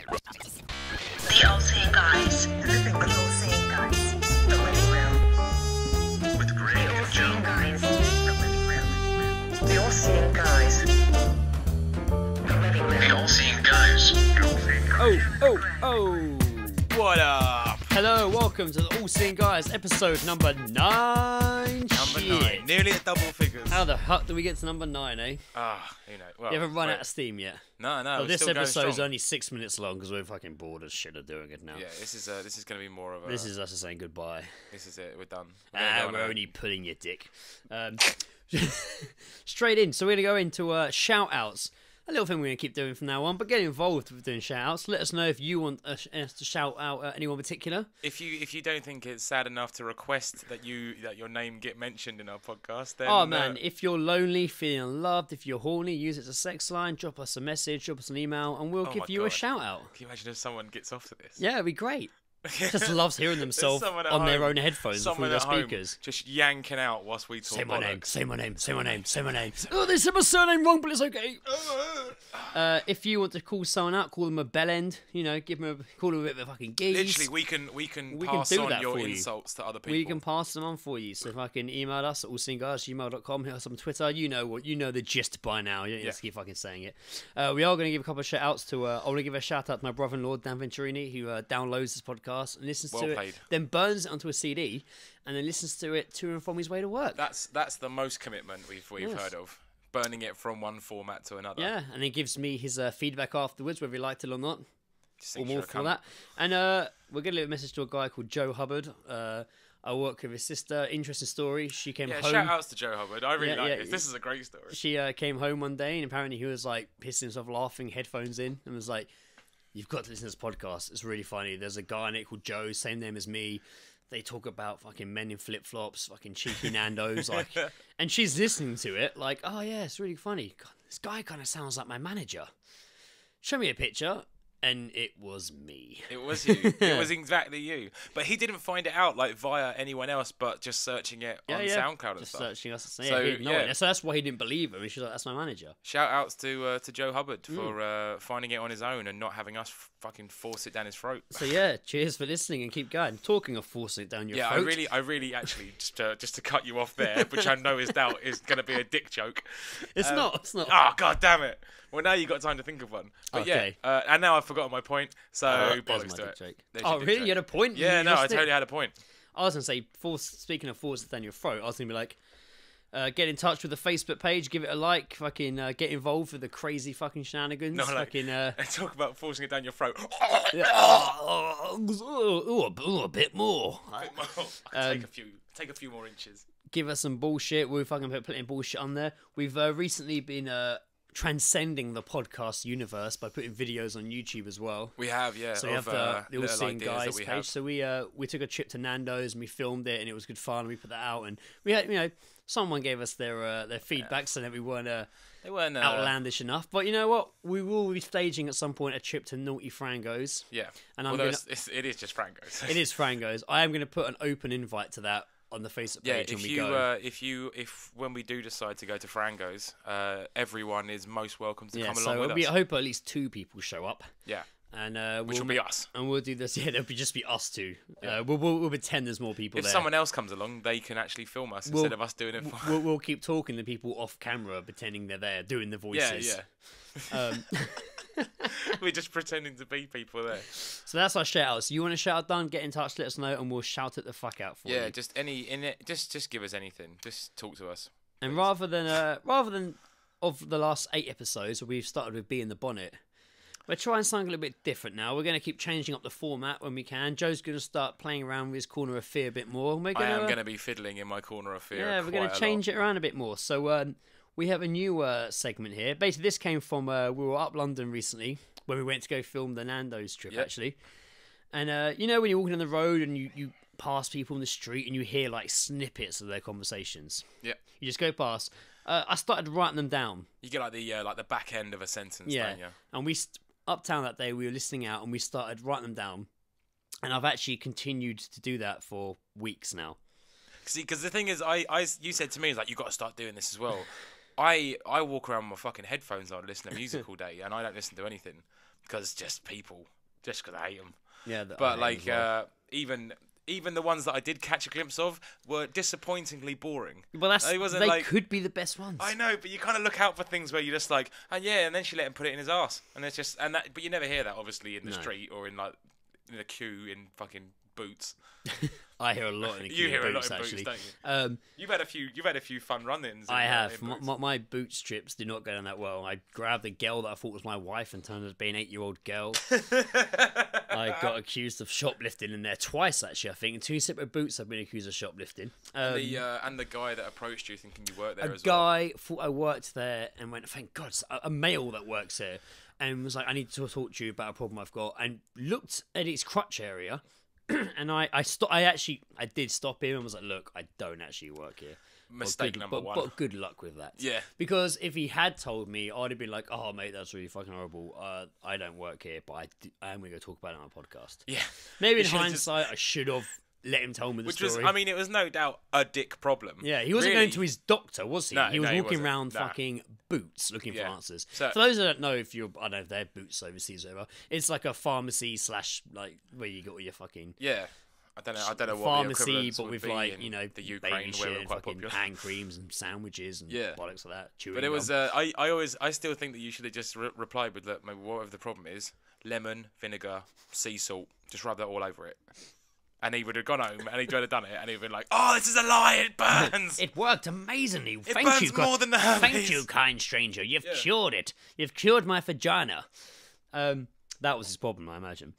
The All-Seeing Guys. The All-Seeing Guys. The Living Room. With Greg and Joe. Guys. The Living Room. The All-Seeing Guys. The Living Room. The All-Seeing Guys. Oh. What up? Hello, welcome to the All-Seeing Guys, episode number 9. Number 9. Nearly at double figures. How the fuck do we get to number 9, eh? Who knows? Well, You haven't run out of steam yet? No. Well, we're this still going episode's strong. only 6 minutes long because we're fucking bored as shit of doing it now. Yeah, this is going to be more of a... This is us saying goodbye. This is it. We're done. We're We're only pulling your dick. Straight in. So we're going to go into shout-outs. A little thing we're going to keep doing from now on, but get involved with doing shout-outs. Let us know if you want us to shout out anyone particular. If you don't think it's sad enough to request that your name get mentioned in our podcast, then... Oh man, if you're lonely, feeling loved, if you're horny, use it as a sex line, drop us a message, drop us an email, and we'll give you a shout-out. Can you imagine if someone gets off to this? Yeah, it'd be great. Just loves hearing themselves on their own headphones through their speakers. Just yanking out whilst we talk. Say my name, say my name, say my name, say my name. Oh, they said my surname wrong, but it's okay. If you want to call someone out, call them a bellend. You know, call them a bit of a fucking geese. Literally, we can pass on your insults to other people. We can pass them on for you. So if I can email us at allseeingguys@gmail.com, hit us on Twitter. You know the gist by now. You don't have to keep fucking saying it. We are going to give a couple of shout outs to. I want to give a shout out to my brother-in-law Dan Venturini, who downloads this podcast and listens to it, then burns it onto a CD, and then listens to it to and from his way to work. That's the most commitment we've heard of. Burning it from one format to another. Yeah, and he gives me his feedback afterwards, whether he liked it or not. Or more for that. And we're going to leave a message to a guy called Joe Hubbard. I work with his sister. Interesting story. She came home. Shout outs to Joe Hubbard. I really like this. This is a great story. She came home one day, and apparently he was like pissing himself laughing, headphones in, and was like, "You've got to listen to this podcast. It's really funny. There's a guy in it called Joe, same name as me. They talk about fucking men in flip-flops, fucking cheeky Nando's, like," and she's listening to it like, "Oh yeah, it's really funny. God, this guy kind of sounds like my manager. Show me a picture." And it was me. It was you. It was exactly you. But he didn't find it out like via anyone else, but just searching it on SoundCloud and stuff. Searching us. So that's why he didn't believe her. She's like, "That's my manager." Shout outs to Joe Hubbard for finding it on his own and not having us fucking force it down his throat. So yeah, cheers for listening and keep going. Talking of forcing it down your throat. Yeah, I really actually just to cut you off there, which I know is going to be a dick joke. It's not. Oh god damn it! Well, now you got time to think of one. But okay. And now I've forgotten my point. So bollocks to it. Joke. Oh really? You had a point? Yeah, no, I totally had a point. I was gonna say, speaking of force it down your throat, I was gonna be like, get in touch with the Facebook page, give it a like, fucking get involved with the crazy fucking shenanigans. No, fucking and talk about forcing it down your throat. A bit more. Take a few more inches. Give us some bullshit. We're fucking putting bullshit on there. We've recently been transcending the podcast universe by putting videos on YouTube as well. We have, yeah. So we have the All-Seeing Guys page. So we took a trip to Nando's and we filmed it, and it was good fun. We put that out, and we had, someone gave us their feedback, so that we weren't outlandish enough. But you know what? We will be staging at some point a trip to Naughty Frango's. Yeah, and it is just Frango's. It is Frango's. I am going to put an open invite to that on the Facebook page when we go. If when we do decide to go to Frango's, everyone is most welcome to come along with us. I hope at least 2 people show up. Yeah. And which will be us. And we'll do this. Yeah, it'll just be us 2. Yeah. We'll pretend there's more people there. If someone else comes along, they can actually film us instead of us doing it. We'll keep talking to people off camera, pretending they're there, doing the voices. Yeah. We're just pretending to be people there. So that's our shout outs. You want to shout out done? Get in touch, let us know, and we'll shout it the fuck out for you. Yeah, just give us anything. Just talk to us. Please. And rather than of the last 8 episodes, we've started with Bee in the Bonnet. We're trying something a little bit different now. We're going to keep changing up the format when we can. Joe's going to start playing around with his corner of fear a bit more. I am going to be fiddling in my corner of fear. Yeah, we're going to change it around a bit more. So we have a new segment here. Basically, this came from we were up London recently when we went to go film the Nando's trip, actually. And when you're walking on the road and you pass people in the street and you hear like snippets of their conversations. Yeah. You just go past. I started writing them down. You get like the back end of a sentence, don't you? And uptown that day, we were listening out and we started writing them down. And I've actually continued to do that for weeks now. See, because the thing is, you said to me, like, you got to start doing this as well. I walk around with my fucking headphones on, listen to music all day, and I don't listen to anything. because just people, just because I hate them. Yeah, but like even the ones that I did catch a glimpse of were disappointingly boring. Well, they could be the best ones. I know, but you kind of look out for things where you're just like, and then she let him put it in his arse, and it's just but you never hear that obviously in the street or in like in the queue in fucking Boots. I hear a lot in the queue. You hear Boots, a lot in actually. Boots, don't you? You've had a few fun run-ins. I have. My Boots trips did not go down that well. I grabbed a girl that I thought was my wife and turned out to be an 8-year-old girl. I got accused of shoplifting in there twice, actually. I think in 2 separate Boots I've been accused of shoplifting. And the guy that approached you thinking you worked there as well. A guy thought I worked there and went, thank God, a male that works here, and was like, I need to talk to you about a problem I've got, and looked at its crotch area. And I did stop him and was like, look, I don't actually work here. Mistake number one. But good luck with that. Yeah. Because if he had told me, I'd have been like, oh, mate, that's really fucking horrible. I don't work here, but I am going to go talk about it on a podcast. Yeah. Maybe in hindsight, I should have let him tell me the story. It was no doubt a dick problem. Yeah, he wasn't going to his doctor, was he? No, he was walking around fucking Boots looking for answers. So, for those that don't know, I don't know if they're Boots overseas or whatever, it's like a pharmacy / like where you got all your fucking... Yeah. I don't know what pharmacy, the but with like the Ukraine, where we're quite popular, hand creams and sandwiches and bollocks like that. But it was I still think that you should have just replied with that. Maybe whatever the problem is, lemon, vinegar, sea salt, just rub that all over it. And he would have gone home and he would have done it and he'd been like, "Oh, this is a lie! It burns. It worked amazingly. It burns more than the herpes. Thank you, kind stranger. You've cured it. You've cured my vagina." That was his problem, I imagine.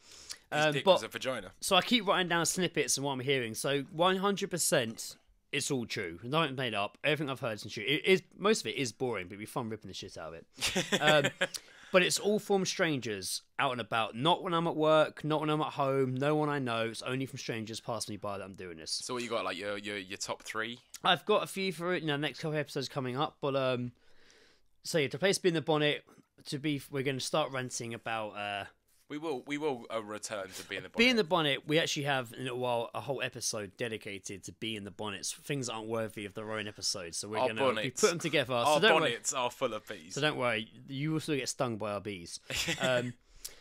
His dick was a vagina. So I keep writing down snippets of what I'm hearing. So 100%, it's all true. I haven't made up. Everything I've heard is true. Most of it is boring, but it'd be fun ripping the shit out of it. But it's all from strangers out and about. Not when I'm at work, not when I'm at home, no one I know. It's only from strangers passing me by that I'm doing this. So what you got, like your top 3? I've got a few for it. Next couple of episodes coming up. But so yeah, to place Be in the Bonnet, we're going to start ranting about... We will return to Be in the Bonnet. Be in the Bonnet, we actually have in a little while a whole episode dedicated to Be in the Bonnets, things that aren't worthy of their own episode. So we're going to put them together. Our bonnets are full of bees. So don't worry, you will still get stung by our bees.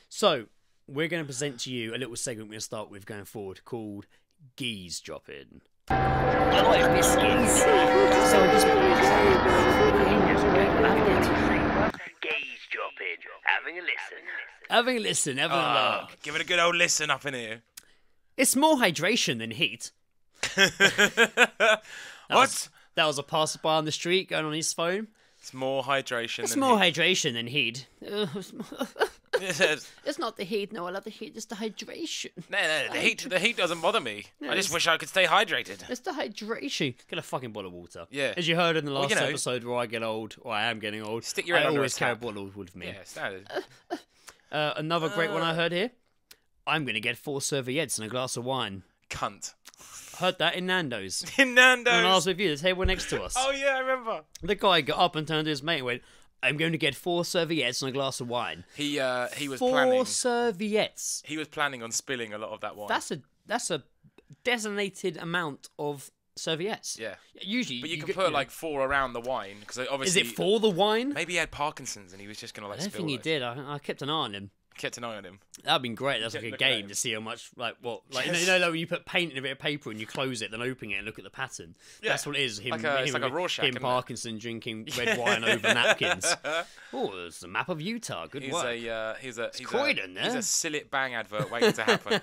So we're going to present to you a little segment we're going to start with going forward called Geese Dropping. I like biscuits. So this Geese dropping. Having a listen. Having a listen, having a look. Give it a good old listen up in here. It's more hydration than heat. What? That was a passerby on the street going on his phone. It's more hydration It's than more heat. hydration than heat. It's not the heat. No, I love the heat. It's the hydration. No, the heat doesn't bother me. I just wish I could stay hydrated. It's the hydration. Get a fucking bottle of water. Yeah. As you heard in the last episode where I get old, or I am getting old, stick your head under always a carry a tap. bottle of water with me. Yeah, standard. Another great one I heard here. I'm going to get 4 serviettes and a glass of wine. Cunt. Heard that in Nando's. In Nando's. When I was with you, the table next to us. Oh, yeah, I remember. The guy got up and turned to his mate and went, I'm going to get 4 serviettes and a glass of wine. He was 4 planning. serviettes. He was planning on spilling a lot of that wine. That's a designated amount of serviettes. Yeah. Usually, but you can put like 4 around the wine because obviously. Is it for the wine? Maybe he had Parkinson's and he was just gonna like. I don't think he did. I kept an eye on him. Kept an eye on him. That'd been great. That's like a game to see how much, like what, like you know, like when you put paint in a bit of paper and you close it, then open it and look at the pattern. Yeah. That's what it is. It's like a Rorschach. Him Parkinson drinking red wine over napkins. Oh, it's a map of Utah. Good work. He's Croydon, he's a Sillet Bang advert waiting to happen.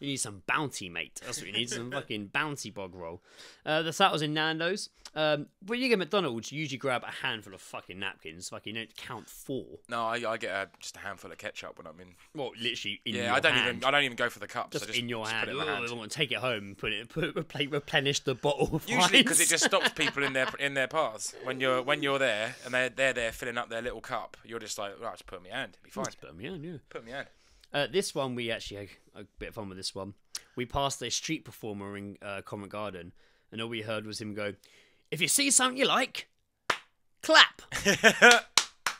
You need some bounty, mate. That's what you need. Some fucking bounty bog roll. That was in Nando's. When you get McDonald's, you usually grab a handful of fucking napkins. Fucking, you don't count 4. No, I get just a handful of ketchup when I'm in. Well, literally in your hand. Yeah, I don't even go for the cups. Just in your hand. Put it in my hand. I want to take it home and replenish the bottle. Usually because it just stops people in their paths. When you're there and they're there filling up their little cup, you're just like, right, just put it in my hand. It'll be fine. Just put it in my hand, yeah. Put it in my hand. This one, we actually had a bit of fun with this one. We passed a street performer in Covent Garden, and all we heard was him go, if you see something you like, clap.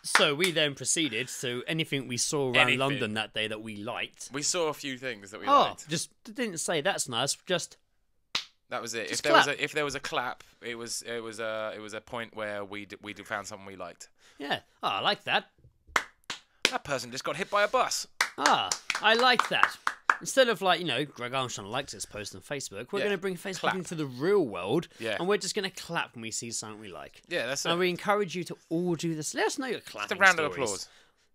So we then proceeded to anything we saw around London that day that we liked. We saw a few things that we liked. Just didn't say that's nice, just... That was it. If there was a clap, it was a point where we found something we liked. Yeah. Oh, I like that. That person just got hit by a bus. Ah, I like that. Instead of Greg Armstrong likes this post on Facebook, we're Yeah. going to bring Facebook Clap. into the real world, Yeah. and we're just going to clap when we see something we like. Yeah, that's And it. we encourage you to all do this. Let us know your Just clapping a round of stories. applause.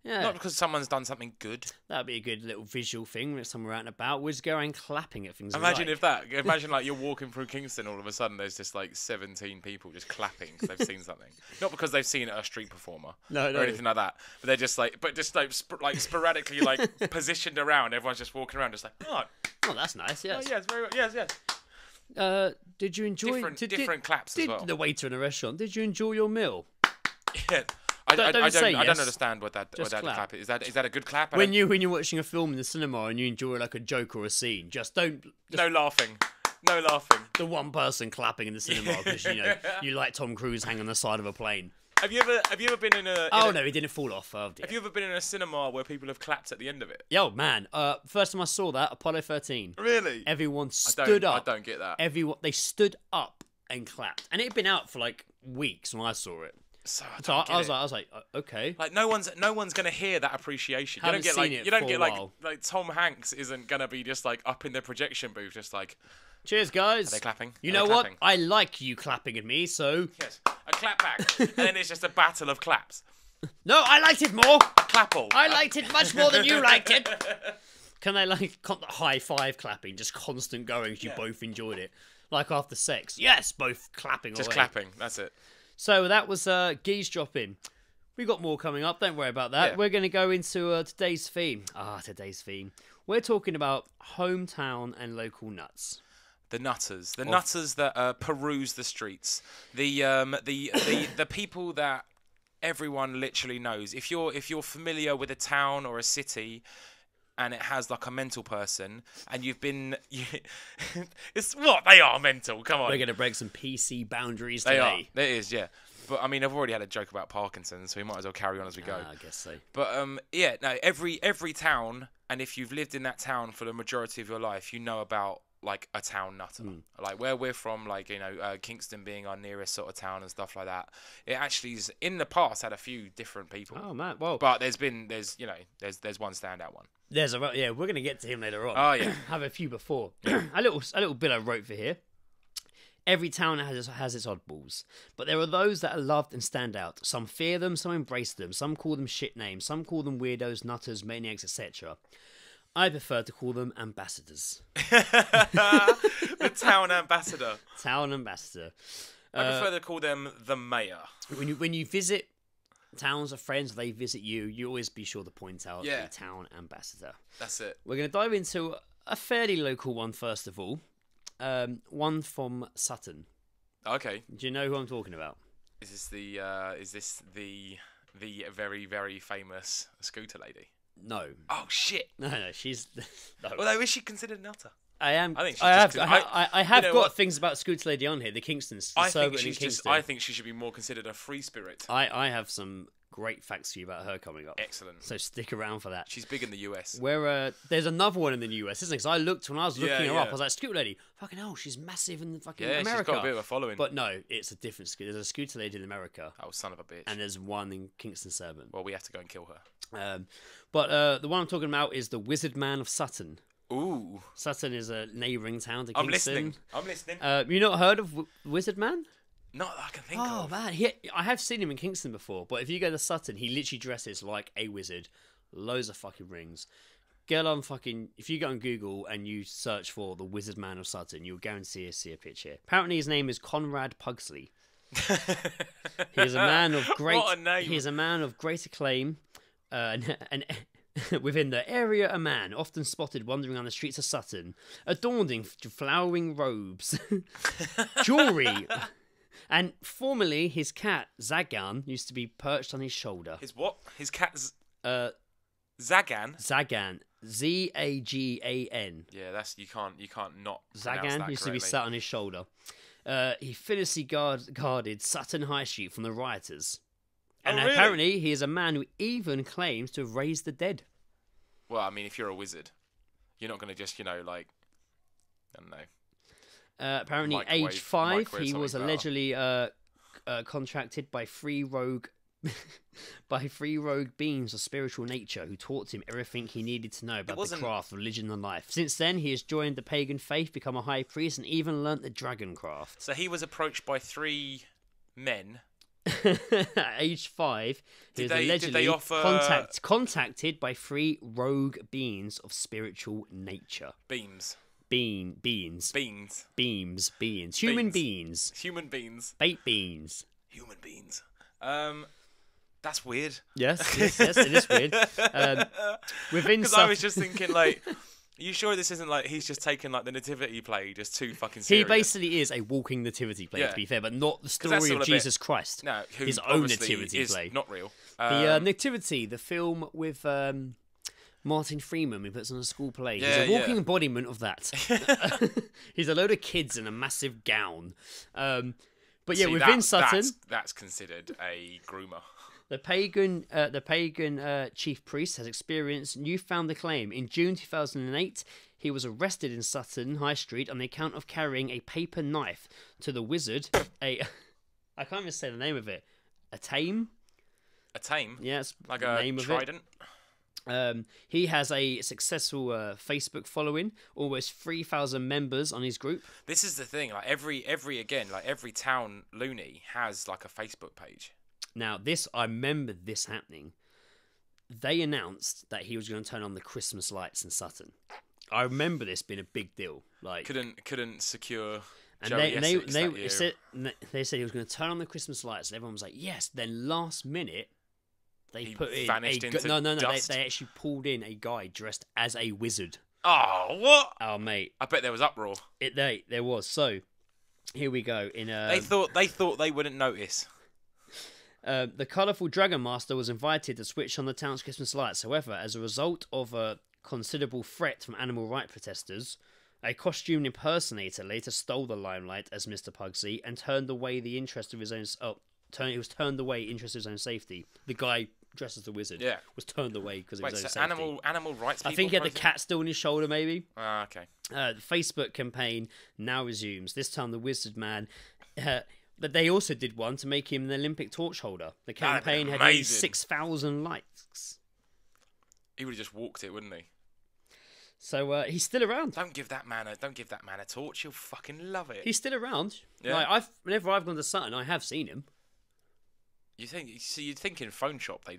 Yeah, Not because someone's done something good. that'd be a good little visual thing next time we're out and about. We're just going clapping at things. Imagine we if that. Imagine like you're walking through Kingston, all of a sudden there's just like 17 people just clapping because they've seen something. Not because they've seen a street performer No. or anything like that. But they're just like, sporadically like positioned around. Everyone's just walking around, just like, oh, Oh, that's nice. Yes. yes, very well, yes. Did you enjoy Different claps as did well. the waiter in a restaurant? Did you enjoy your meal? Yeah. I Don't say don't yes. understand what that Just clap. clap is. Is that a good clap? When you're watching a film in the cinema and you enjoy like a joke or a scene, just don't. No laughing. No laughing. The one person clapping in the cinema because you like Tom Cruise hanging on the side of a plane. Have you ever been in a? Oh no, he didn't fall off. Oh dear. Have you ever been in a cinema where people have clapped at the end of it? Yo man, first time I saw that Apollo 13. Really? Everyone stood up. I don't get that. They stood up and clapped, and it had been out for like weeks when I saw it. So So I was like, okay. like no one's gonna hear that appreciation. Haven't seen it for a while. like Tom Hanks isn't gonna be just like up in the projection booth just like, Cheers, guys. are they clapping? You Are know they what? clapping? I like you clapping at me, so Yes, a clap back, and then it's just a battle of claps. no, I liked it more. Clapple. I liked it much more than you liked it. Can they high five clapping, just constant going? 'Cause you both enjoyed it, like after sex. Yes, both clapping. Just away. clapping. That's it. So that was Geese dropping. We got more coming up. Don't worry about that. Yeah. We're going to go into today's theme. Today's theme. We're talking about hometown and local nuts. The nutters that peruse the streets, the people that everyone literally knows. If you're familiar with a town or a city, and it has like a mental person, and it's what they are mental. Come on, We're going to break some PC boundaries they are. today. There is, yeah. But I mean, I've already had a joke about Parkinson's, so we might as well carry on as we go. I guess so. But yeah, no, every town, and if you've lived in that town for the majority of your life, you know about like a town nutter. Like where we're from, like Kingston being our nearest sort of town and stuff like that. It actually is, in the past had a few different people. Oh man, well, But there's one standout one. we're going to get to him later on. Oh yeah. Have a few before. a little bit I wrote for here. Every town has its oddballs, but there are those that are loved and stand out. Some fear them, some embrace them, some call them shit names, some call them weirdos, nutters, maniacs, etc. I prefer to call them ambassadors. The town ambassador. Town ambassador. I prefer to call them the mayor. When you visit towns or friends, they visit you, you always be sure to point out Yeah. the town ambassador. That's it. We're going to dive into a fairly local one first of all. One from Sutton. Okay. Do you know who I'm talking about? Is this the very, very famous scooter lady? No. Oh shit. No, she's no. Although, is she considered nutter? I am. I think she's I have. just- I have you know got what? things about Scooter Lady on here. The Kingstons. I think Surbiton she's and just. Kingston. I think she should be more considered a free spirit. I have some great facts for you about her coming up. Excellent. So stick around for that. She's big in the US. Where there's another one in the US, isn't it? Because I looked when I was looking her up. yeah. I was like, Scooter Lady. Fucking hell, she's massive in fucking Yeah, America. she's got a bit of a following. But no, it's a different Scooter. There's a Scooter Lady in America, Oh, son of a bitch. and there's one in Kingston Surbiton. Well, we have to go and kill her. But the one I'm talking about is the Wizard Man of Sutton. Ooh. Sutton is a neighbouring town to I'm Kingston. listening. I'm listening. You not heard of Wizard Man? Not that I can think Oh of. man, I have seen him in Kingston before, but if you go to Sutton, he literally dresses like a wizard. Loads of fucking rings. Get on fucking. If you go on Google and you search for the Wizard Man of Sutton, you'll guarantee to see a picture. Apparently, his name is Conrad Pugsley. He is a man of great. What a name. He is a man of great acclaim, and within the area, a man often spotted wandering on the streets of Sutton, adorned in flowering robes, jewelry. And formerly, his cat, Zagan, used to be perched on his shoulder. His what? His cat's Zagan. Zagan. Zagan. Yeah, that's you can't not pronounce Zagan that used to be correctly. sat on his shoulder. He fiercely guarded Sutton High Street from the rioters. And really? apparently, he is a man who even claims to have raised the dead. Well, I mean, if you're a wizard, you're not going to just, like, I don't know. Apparently, Microwave- age 5, microwave he was something allegedly contracted by 3 rogue by 3 rogue beings of spiritual nature who taught him everything he needed to know about the wasn't- craft, religion, and life. Since then, he has joined the pagan faith, become a high priest, and even learnt the dragon craft. So he was approached by 3 men. At age 5, he Did was they allegedly offer- contacted by 3 rogue beings of spiritual nature. Beams. Beans. Beans. Human Beans. beings. Human beans. Baked beans. Human beans. That's weird. Yes, it is weird. Within Because I was just thinking, like, are you sure this isn't like he's just taken like the nativity play just too fucking he serious? basically is a walking nativity play, Yeah. to be fair, but not the that's story all of a bit- Jesus Christ. No, who his own obviously nativity is play. not real. The Nativity, the film with Martin Freeman, who puts on a school play. Yeah, He's a walking yeah. embodiment of that. He's a load of kids in a massive gown. But yeah, See, within Sutton, that's considered a groomer. the pagan chief priest has experienced newfound acclaim. In June 2008, he was arrested in Sutton High Street on the account of carrying a paper knife to the wizard. I can't even say the name of it. A tame? A tame, Yeah, it's like the a name of it. trident. He has a successful Facebook following, almost 3,000 members on his group. This is the thing. Like every town loony has like a Facebook page. Now, I remember this happening. They announced that he was going to turn on the Christmas lights in Sutton. I remember this being a big deal. Like, Couldn't secure. and Joey Essex that year. they said he was going to turn on the Christmas lights, and everyone was like, "Yes." Then last minute, they He put in vanished into no. dust. They actually pulled in a guy dressed as a wizard. Oh, what? Oh, mate, I bet there was uproar. there was. So here we go. In They thought they wouldn't notice. the colourful Dragon Master was invited to switch on the town's Christmas lights. However, as a result of a considerable threat from animal rights protesters, a costumed impersonator later stole the limelight as Mr. Pugsy and turned away the interest of his own. He was turned away interest of his own safety. The guy dressed as the wizard, Yeah. was turned away because of Wait, his own so safety. animal rights. I People think he had the protest- cat still on his shoulder, maybe. Ah, okay. The Facebook campaign now resumes. This time, the Wizard Man. But they also did one to make him an Olympic torch holder. The That'd be campaign had nearly amazing. 6,000 likes. He would have just walked it, wouldn't he? So he's still around. Don't give that man a torch. He'll fucking love it. He's still around. Yeah. Like, whenever I've gone to Sutton, I have seen him. You'd think in Phone Shop they'd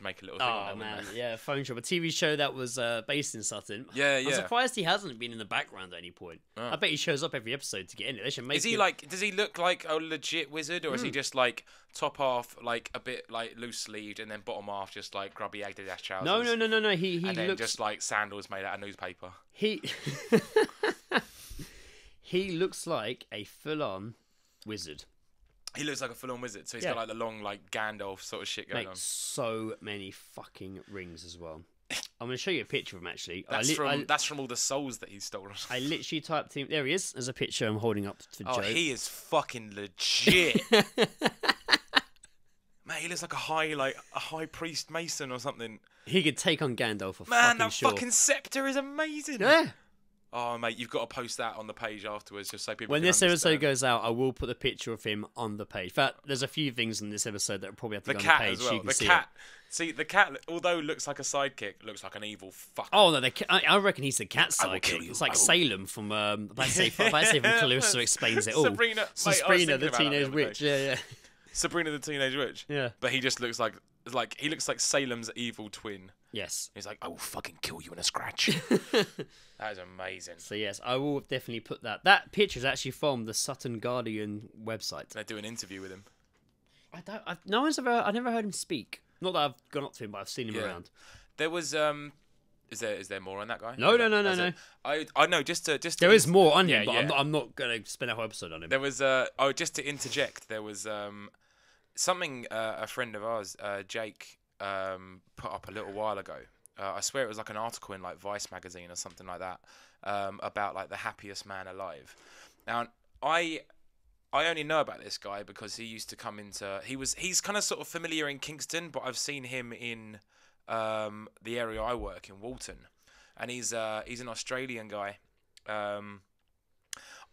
make a little thing. Oh on that, man, wouldn't they? yeah, Phone Shop, a TV show that was based in Sutton. Yeah, I'm yeah. surprised he hasn't been in the background at any point. Oh. I bet he shows up every episode to get in it. They should make. Is he him... like? Does he look like a legit wizard, or is he just like top half like a bit like loose sleeved, and then bottom half just like grubby Adidas trousers? No. He And then looks just like sandals made out of newspaper. he he looks like a full-on wizard. He looks like a full-on wizard, so he's Yeah. got like the long like Gandalf sort of shit going Mate, on. so many fucking rings as well. I'm going to show you a picture of him actually. That's from all the souls that he's stolen. I literally typed him. There he is. There's a picture I'm holding up for Oh, Joe. he is fucking legit. Mate, he looks like a high priest mason or something. He could take on Gandalf for Man, fucking that sure. fucking scepter is amazing. Yeah. Oh, mate, you've got to post that on the page afterwards just so people When can this episode understand. goes out, I will put the picture of him on the page. In fact, there's a few things in this episode that will probably have to The go cat on the page as so well. you can The see cat. it. See, the cat, although looks like a sidekick, looks like an evil fuck. Oh no, I reckon he's the cat I will kill sidekick. you. It's like I will- Salem from if I say from Clarissa explains it all. Sabrina, mate, I was Sabrina, thinking the about that the teenage other witch. day. Yeah. Sabrina the Teenage Witch. Yeah. But he just looks like he looks like Salem's evil twin. Yes. He's like, I will fucking kill you in a scratch. That is amazing. So yes, I will definitely put that. That picture is actually from the Sutton Guardian website. They do an interview with him. I've never heard him speak. Not that I've gone up to him, but I've seen him Yeah. around. There was is there more on that guy? No. That's it. I know just to There is more on him, Yeah, but yeah. I'm not going to spend a whole episode on him. There was just to interject, there was something a friend of ours, Jake, put up a little while ago. I swear it was like an article in like Vice magazine or something like that, about like the happiest man alive. Now I only know about this guy because he used to come into he's kind of sort of familiar in Kingston, but I've seen him in the area I work in, Walton, and he's an Australian guy.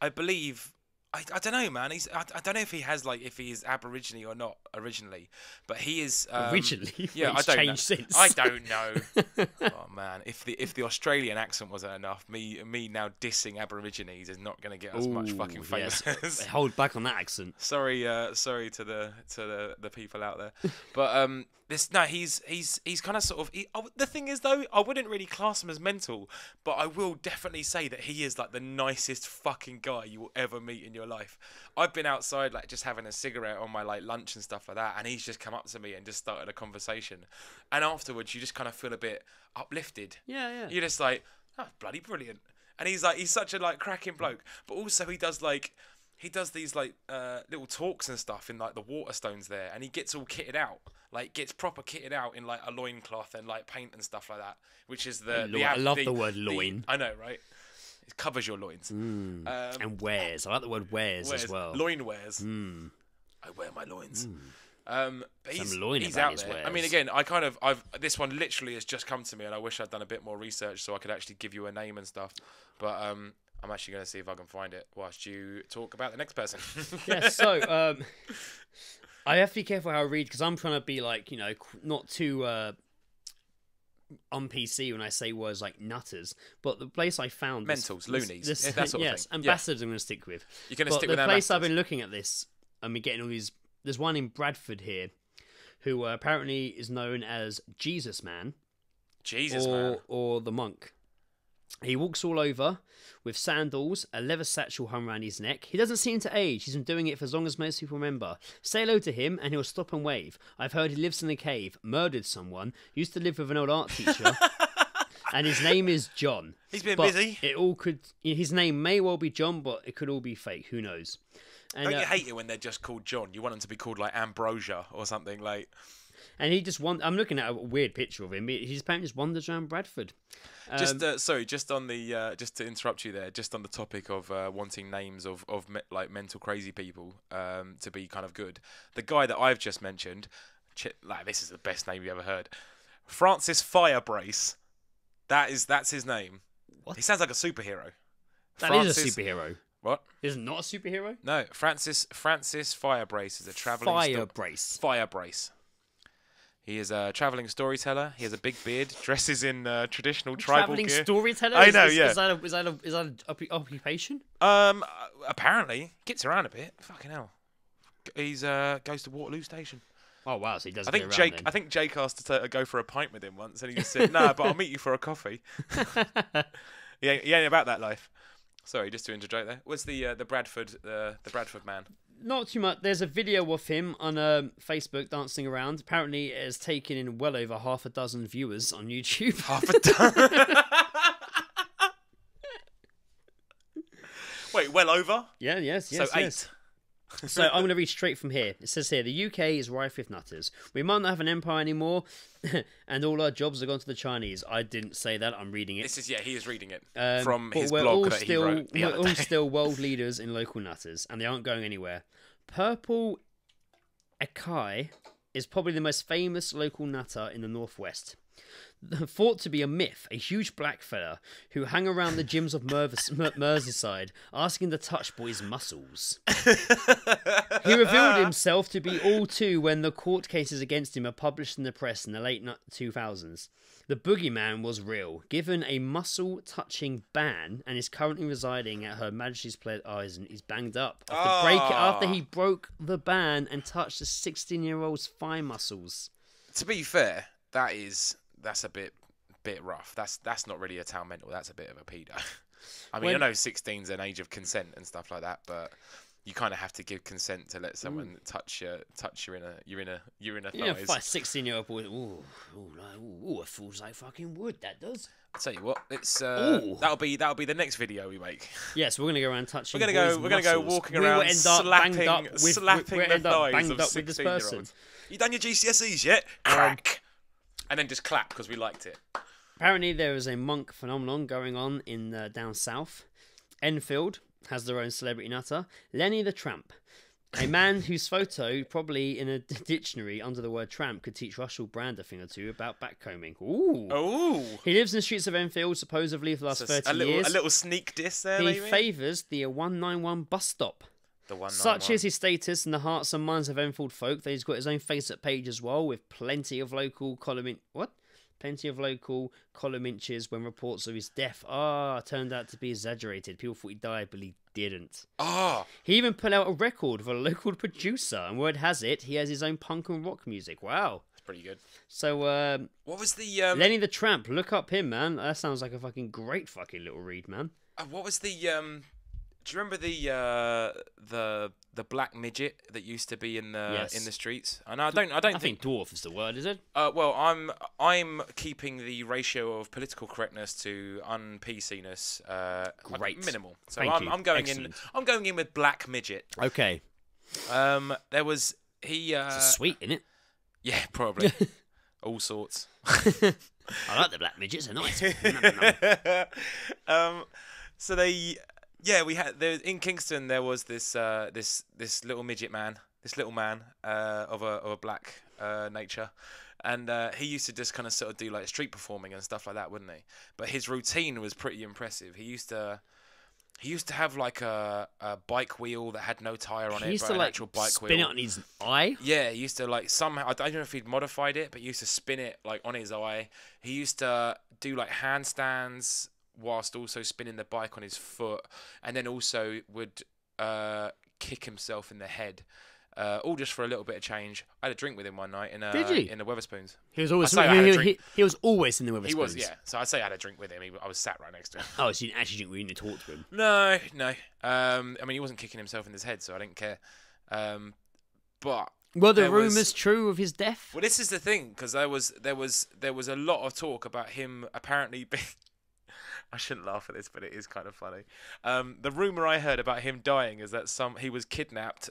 I believe I don't know, man. I don't know if he has like if he is Aborigine or not originally, but he is Originally, Yeah, it's I don't know. changed since. I don't know. Oh man, if the Australian accent wasn't enough, me now dissing Aborigines is not going to get us much fucking famous. Yes. Hold back on that accent. Sorry to the people out there, but he's kind of sort of. The thing is though, I wouldn't really class him as mental, but I will definitely say that he is like the nicest fucking guy you will ever meet in your life. I've been outside like just having a cigarette on my like lunch and stuff like that, and he's just come up to me and just started a conversation, and afterwards you just kind of feel a bit uplifted. Yeah. You're just like, oh, bloody brilliant. And he's such a like cracking bloke, but also he does these like little talks and stuff in like the Waterstones there, and he gets all kitted out, like gets proper kitted out in like a loincloth and like paint and stuff like that, which is I love the word loin. I know, right? It covers your loins. And wears. I like the word wears as well. Loin wears. I wear my loins. But he's about out his there. wares. I mean, again, this one literally has just come to me, and I wish I'd done a bit more research so I could actually give you a name and stuff. But I'm actually going to see if I can find it whilst you talk about the next person. Yeah, so I have to be careful how I read because I'm trying to be like, not too on PC when I say words like nutters. But the place I found mentals, loonies, that sort of thing. Yes, ambassadors I'm going to stick with. You're going to stick with the place I've ambassadors. been looking at this, and we're getting all these. There's one in Bradford here, who apparently is known as Jesus Man. Man. Or the monk. He walks all over with sandals, a leather satchel hung around his neck. He doesn't seem to age. He's been doing it for as long as most people remember. Say hello to him and he'll stop and wave. I've heard he lives in a cave, murdered someone, used to live with an old art teacher, and his name is John. He's been But busy. His name may well be John, but it could all be fake. Who knows? And, Don't you hate it when they're just called John? You want them to be called like Ambrosia or something like. And he just I'm looking at a weird picture of him. He's apparently just wanders around Bradford. Just on the just to interrupt you there, just on the topic of wanting names of like mental crazy people to be kind of good. The guy that I've just mentioned, this is the best name you ever heard, Francis Firebrace. That's his name. What? He sounds like a superhero. That is a superhero. What? Is it not a superhero? No, Francis Firebrace is a traveling Firebrace. He is a travelling storyteller. He has a big beard, dresses in traditional tribal gear. Travelling storyteller? I know, yeah. Is that an occupation? Apparently, gets around a bit. Fucking hell. He's goes to Waterloo Station. Oh wow, so he does. I think Jake asked to go for a pint with him once, and he just said, "Nah, but I'll meet you for a coffee." He ain't about that life. Sorry, just to interject there. What's the Bradford man? Not too much. There's a video of him on Facebook dancing around. Apparently, it has taken in well over 6 viewers on YouTube. 6. Wait, well over? Yeah, yes. So 8. Yes. So I'm going to read straight from here. It says here, the UK is rife with nutters. We might not have an empire anymore, and all our jobs have gone to the Chinese. I didn't say that. I'm reading it. He is reading it from his we're blog all that he wrote. We're all still world leaders in local nutters, and they aren't going anywhere. Purple Acai is probably the most famous local nutter in the northwest. Thought to be a myth, a huge black fella who hung around the gyms of Merseyside, asking to touch boys' muscles. He revealed himself to be all too when the court cases against him are published in the press in the late 2000s. The boogeyman was real, given a muscle-touching ban, and is currently residing at Her Majesty's Palace. Oh, he's banged up after he broke the ban and touched a 16-year-old's thigh muscles. To be fair, that's a bit rough. That's not really a town mental. That's a bit of a pedo. I mean, I know 16's an age of consent and stuff like that, but you kind of have to give consent to let someone touch your inner thighs. Yeah, 16-year-old boy. Ooh, it feels like fucking wood. That does. I'll tell you what. It's that'll be the next video we make. Yes, we're gonna go around touching. We're gonna go walking around slapping the thighs of 16-year-olds. You done your GCSEs yet? Crack. And then just clap because we liked it. Apparently, there is a monk phenomenon going on in down south. Enfield has their own celebrity nutter. Lenny the Tramp, a man whose photo, probably in a dictionary under the word tramp, could teach Russell Brand a thing or two about backcombing. Ooh. He lives in the streets of Enfield, supposedly for the last 30 years. A little sneak diss there, He maybe? favours the 191 bus stop. The 191. Such is his status in the hearts and minds of Enfield folk that he's got his own Facebook page as well, with plenty of local column inches when reports of his death turned out to be exaggerated. People thought he died, but he didn't. He even put out a record with a local producer, and word has it, he has his own punk and rock music. Wow. That's pretty good. So, What was the... Lenny the Tramp, look up him, man. That sounds like a fucking great fucking little read, man. What was the... do you remember the black midget that used to be in the streets? And I don't think dwarf is the word, is it? Well, I'm keeping the ratio of political correctness to un-PC-ness minimal. So I'm going in with black midget. Okay. There was it's sweet, isn't it? Yeah, probably. All sorts. I like the black midgets. They're nice. So they. Yeah, we had in Kingston. There was this little midget man, of a black nature, and he used to just kind of sort of do like street performing and stuff like that, wouldn't he? But his routine was pretty impressive. He used to have like a bike wheel that had no tire on it, but an actual bike wheel. Spin it on his eye. Yeah, he used to like somehow. I don't know if he'd modified it, but he used to spin it like on his eye. He used to do like handstands whilst also spinning the bike on his foot, and then also would kick himself in the head, all just for a little bit of change. I had a drink with him one night in the Weatherspoons. He was always he was always in the Weatherspoons. He was, yeah. So I'd say I had a drink with him. I was sat right next to him. Oh, so you didn't actually drink? We didn't talk to him. No. I mean, he wasn't kicking himself in his head, so I didn't care. But were the rumours true of his death? Well, this is the thing, because there was a lot of talk about him apparently being. I shouldn't laugh at this, but it is kind of funny. The rumour I heard about him dying is that he was kidnapped,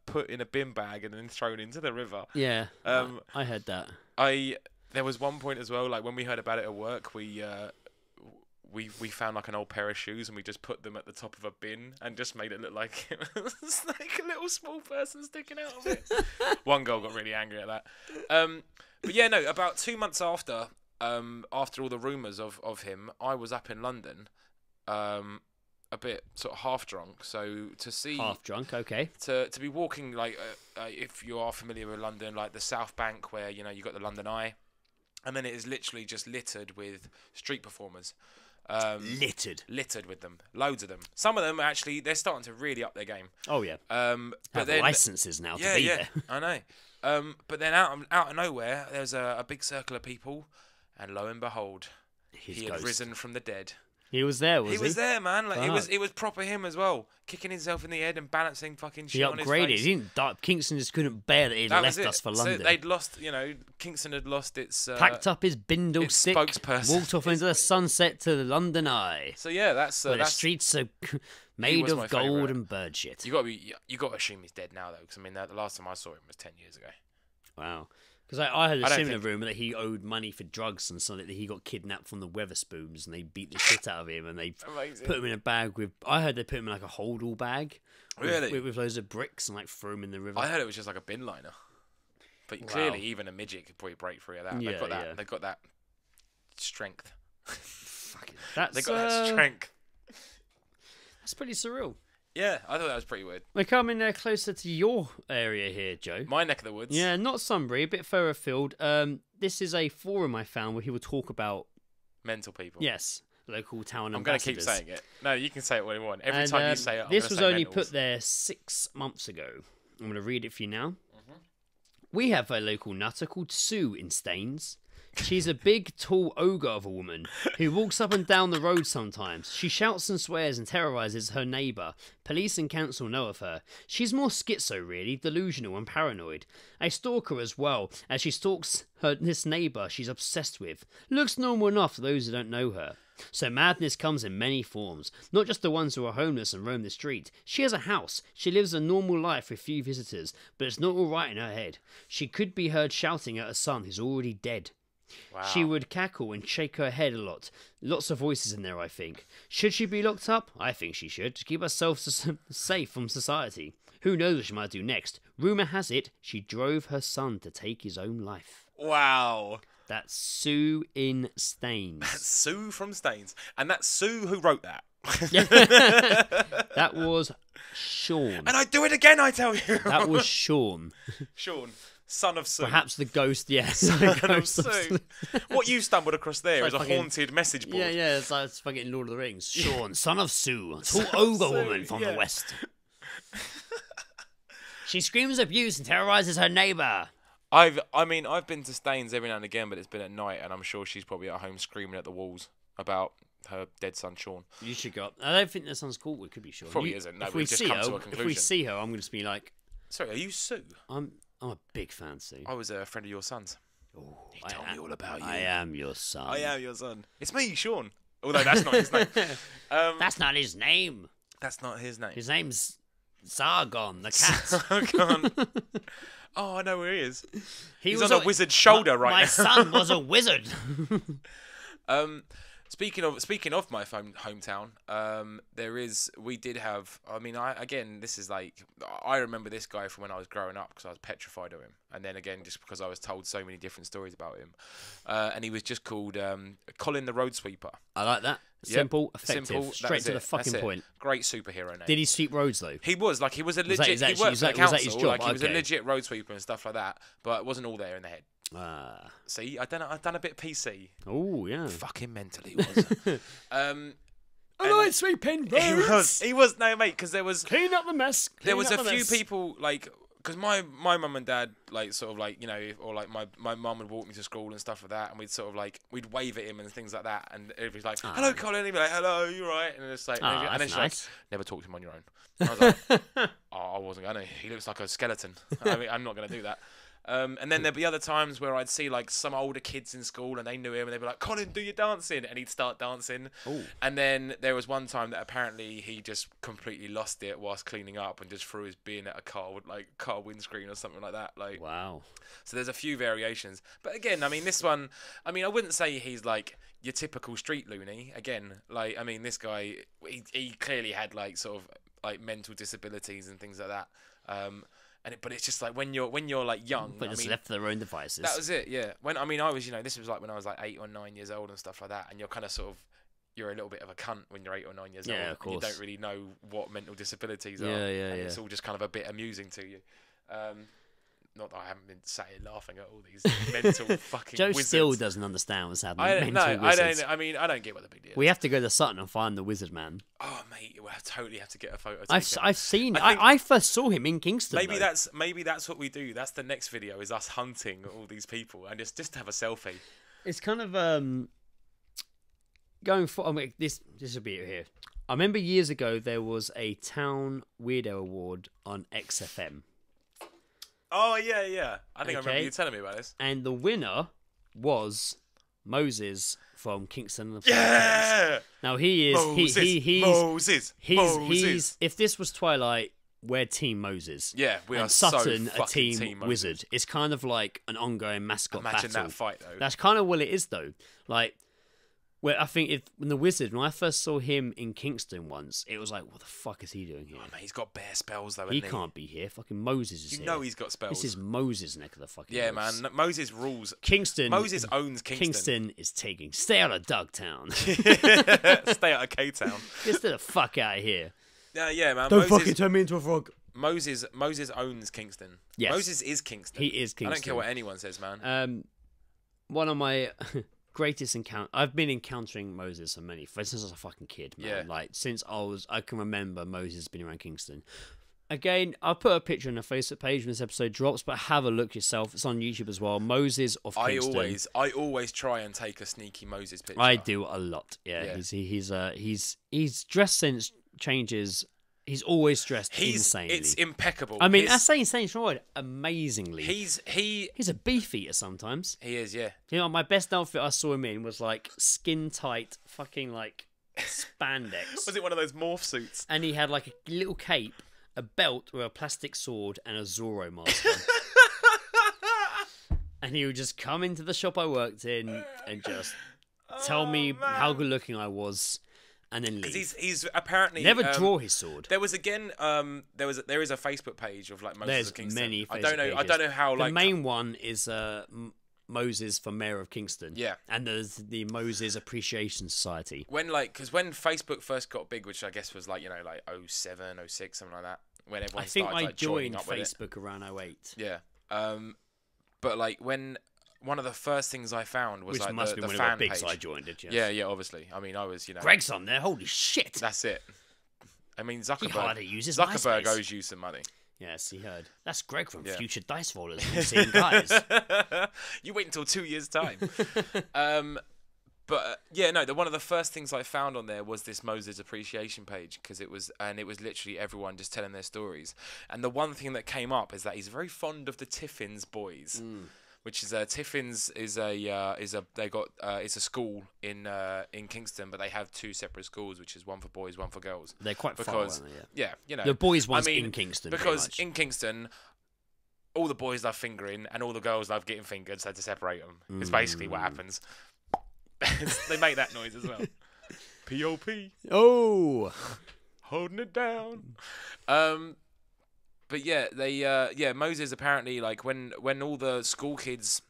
put in a bin bag, and then thrown into the river. Yeah, I heard that. There was one point as well, like when we heard about it at work, we found like an old pair of shoes and we just put them at the top of a bin and just made it look like it was like a little small person sticking out of it. One girl got really angry at that. But yeah, no, about 2 months after all the rumours of him, I was up in London, a bit sort of half drunk. So to see half drunk, okay, to be walking like if you are familiar with London, like the South Bank, where you got the London Eye, and then it is literally just littered with street performers. Littered with them, loads of them. Some of them actually, they're starting to really up their game. Oh yeah. But have licenses now to be there. I know. But then out of nowhere, there's a big circle of people. And lo and behold, he had risen from the dead. He was there, was he? He was there, man. Like it was proper him as well, kicking himself in the head and balancing fucking shit on his face. He upgraded. He didn't die. Kingston just couldn't bear that he'd left us for London. So they'd lost, Kingston had lost its... packed up his bindle stick, spokesperson. Walked off into the sunset to the London Eye. So yeah, that's... the streets are made of gold and bird shit. You got to assume he's dead now, though, because I mean, the last time I saw him was 10 years ago. Wow. Because I heard a similar rumour that he owed money for drugs and something, that he got kidnapped from the Weatherspoons and they beat the shit out of him and they put him in a bag with... I heard they put him in like a hold-all bag. Really? With loads of bricks and like threw him in the river. I heard it was just like a bin liner. But clearly even a midget could probably break free of that. Yeah, They've got that strength. They got that strength. That's pretty surreal. Yeah, I thought that was pretty weird. We're coming closer to your area here, Joe. My neck of the woods. Yeah, not Sunbury, a bit further afield. This is a forum I found where he will talk about... mental people. Yes, local town I'm ambassadors. I'm going to keep saying it. No, you can say it when you want. Every time you say it, I'm this was only mentals. put there 6 months ago. I'm going to read it for you now. Mm-hmm. We have a local nutter called Sue in Staines. She's a big, tall ogre of a woman who walks up and down the road sometimes. She shouts and swears and terrorises her neighbour. Police and council know of her. She's more schizo, really, delusional and paranoid. A stalker as well, as she stalks this neighbour she's obsessed with. Looks normal enough to those who don't know her. So madness comes in many forms, not just the ones who are homeless and roam the street. She has a house. She lives a normal life with few visitors, but it's not all right in her head. She could be heard shouting at her son who's already dead. Wow. She would cackle and shake her head a lot. Lots of voices in there, I think. Should she be locked up? I think she should, to keep herself safe from society. Who knows what she might do next? Rumour has it she drove her son to take his own life. Wow. That's Sue in Staines. That's Sue from Staines. And that's Sue who wrote that. That was Sean. And I do it again, I tell you. That was Sean. Sean, son of Sue. Perhaps the ghost, yes. Son of Sue. What you stumbled across there It's is like a fucking- haunted message board. Yeah, it's like fucking Lord of the Rings. Sean, son of Sue, tall ogre Sue, woman from the yeah. west. She screams abuse and terrorizes her neighbour. I've been to Staines every now and again, but it's been at night, and I'm sure she's probably at home screaming at the walls about her dead son Sean. You should go up. I don't think their son's called. It could be Sean. Probably isn't. No, if we've we just see come her, to a if we conclusion. see her, I'm going to be like, Sorry, are you Sue? I'm a big fan, Sue. I was a friend of your son's. He told me all about you. I am your son. I am your son. It's me, Sean. Although that's not his name. That's not his name. That's not his name. His name's Zargon, the cat. Sargon. Oh, I know where he is. He's on a wizard's shoulder right my now. son was a wizard. Speaking of my hometown, we did have. I mean, this is like I remember this guy from when I was growing up because I was petrified of him, and then again just because I was told so many different stories about him, and he was just called Colin the Road Sweeper. I like that. Yep. Simple, effective, Simple, that straight was to the it. fucking That's it. point. Great superhero name. Did he sweep roads though? He was like he was a Was legit. that He worked for the was that his council. job? Like he was a Okay. legit road sweeper and stuff like that, but it wasn't all there in the head. Ah. See, I've done a bit PC. Oh yeah. Fucking mentally was. I like sweeping roads. He was no mate because there was Clean up the mess. there was a clean up the few mess. people like because my mum and dad like sort of like or like my mum would walk me to school and stuff like that, and we'd sort of like we'd wave at him and things like that, and it'd be like hello Colin, and he'd be like hello, you right, and it's like and then that's she's nice. like never talk to him on your own. I was like oh, I wasn't gonna. He looks like a skeleton. I mean, I'm not gonna do that. And then there'd be other times where I'd see like some older kids in school and they knew him and they'd be like, Colin, do your dancing, and he'd start dancing. Ooh. And then there was one time that apparently he just completely lost it whilst cleaning up and just threw his bin at a car with like car windscreen or something like that. Like Wow. so there's a few variations. But again, I mean this one I wouldn't say he's like your typical street loony. Again, like I mean this guy he clearly had like sort of like mental disabilities and things like that. But it's just like when you're like young, But just left to their own devices. that was it, yeah. When I was, this was like when I was like 8 or 9 years old and stuff like that, and you're kind of sort of, you're a little bit of a cunt when you're 8 or 9 years Yeah, old, of and you course. don't really know what mental disabilities are, Yeah, and yeah. it's all just kind of a bit amusing to you. Not that I haven't been sat here laughing at all these mental fucking Joe wizards. still doesn't understand what's happening. I don't know. Mental I wizards. don't. I mean, I don't get what the big deal is. We have to go to Sutton and find the wizard man. Oh, mate, we'll totally have to get a photo. Taken. I've seen. I think- I first saw him in Kingston. Maybe though. that's what we do. That's the next video is us hunting all these people and just to have a selfie. It's kind of going for. I mean, this will be it here. I remember years ago there was a Town Weirdo Award on XFM, Oh yeah. I think I remember Okay. you telling me about this. and the winner was Moses from Kingston. And the Five Yeah. Towns. Now he is Moses. he's if this was Twilight, we're Team Moses. Yeah, we and are so Sutton a fucking team Moses. Wizard. It's kind of like an ongoing mascot Imagine battle. that fight though. That's kind of what it is, though. Like, where I think when the Wizard, when I first saw him in Kingston once, it was like, what the fuck is he doing here? Oh, mate, he's got bare spells though. He Hasn't can't be here. Fucking Moses is You here. know he's got spells. This is Moses' neck of the fucking yeah, woods. man. Moses rules. Kingston. Moses owns Kingston. Kingston is taking. Stay out of Dogtown. Stay out of K-Town. Get the fuck out of here. Yeah, man. Don't Moses, fucking turn me into a frog. Moses owns Kingston. Yes. Moses is Kingston. He is Kingston. I don't care what anyone says, man. One of my greatest encounter. I've been encountering Moses so many since I was a fucking kid, man. Yeah. Like since I can remember Moses has been around Kingston. Again, I'll put a picture on the Facebook page when this episode drops, but have a look yourself. It's on YouTube as well. Moses of Kingston. I always try and take a sneaky Moses picture. I do a lot. Yeah. Yeah. He's dressed sense changes. He's always dressed insanely. It's impeccable. I mean, I say insane, right? Amazingly. He's a beef eater sometimes. He is, yeah. You know, my best outfit I saw him in was like skin tight, fucking like spandex. Was it one of those morph suits? And he had like a little cape, a belt with a plastic sword, and a Zorro mask on. And he would just come into the shop I worked in and just tell me how good looking I was, and then leave. He's apparently Never draw his sword. There was again there is a Facebook page of like Moses There's of Kingston. many. I don't know how the like main one is Moses for mayor of Kingston. Yeah. And there's the Moses Appreciation Society. Because when Facebook first got big, which I guess was like 07, 06, something like that, when everyone I think started I joined joining up with it. Facebook around 08. Yeah. But like when one of the first things I found was Which like must the be when it fan got big, page. so I joined it. Yes. Yeah, obviously. I mean, I was, Greg's on there. Holy shit! That's it. I mean, He hardly uses Zuckerberg MySpace. owes you some money. Yes, he heard. That's Greg from Yeah. Future Dice Rollers. Seeing guys. You wait until 2 years' time. But one of the first things I found on there was this Moses appreciation page because it was literally everyone just telling their stories. And the one thing that came up is that he's very fond of the Tiffins boys, which is Tiffins is it's a school in Kingston, but they have two separate schools, which is one for boys, one for girls. They're quite far, aren't they? Yeah. The boys one's in Kingston. Because in Kingston, all the boys love fingering and all the girls love getting fingered, so to separate them is basically what happens. They make that noise as well. P.O.P. Oh, Holding it down. But yeah, Moses apparently, like when all the school kids,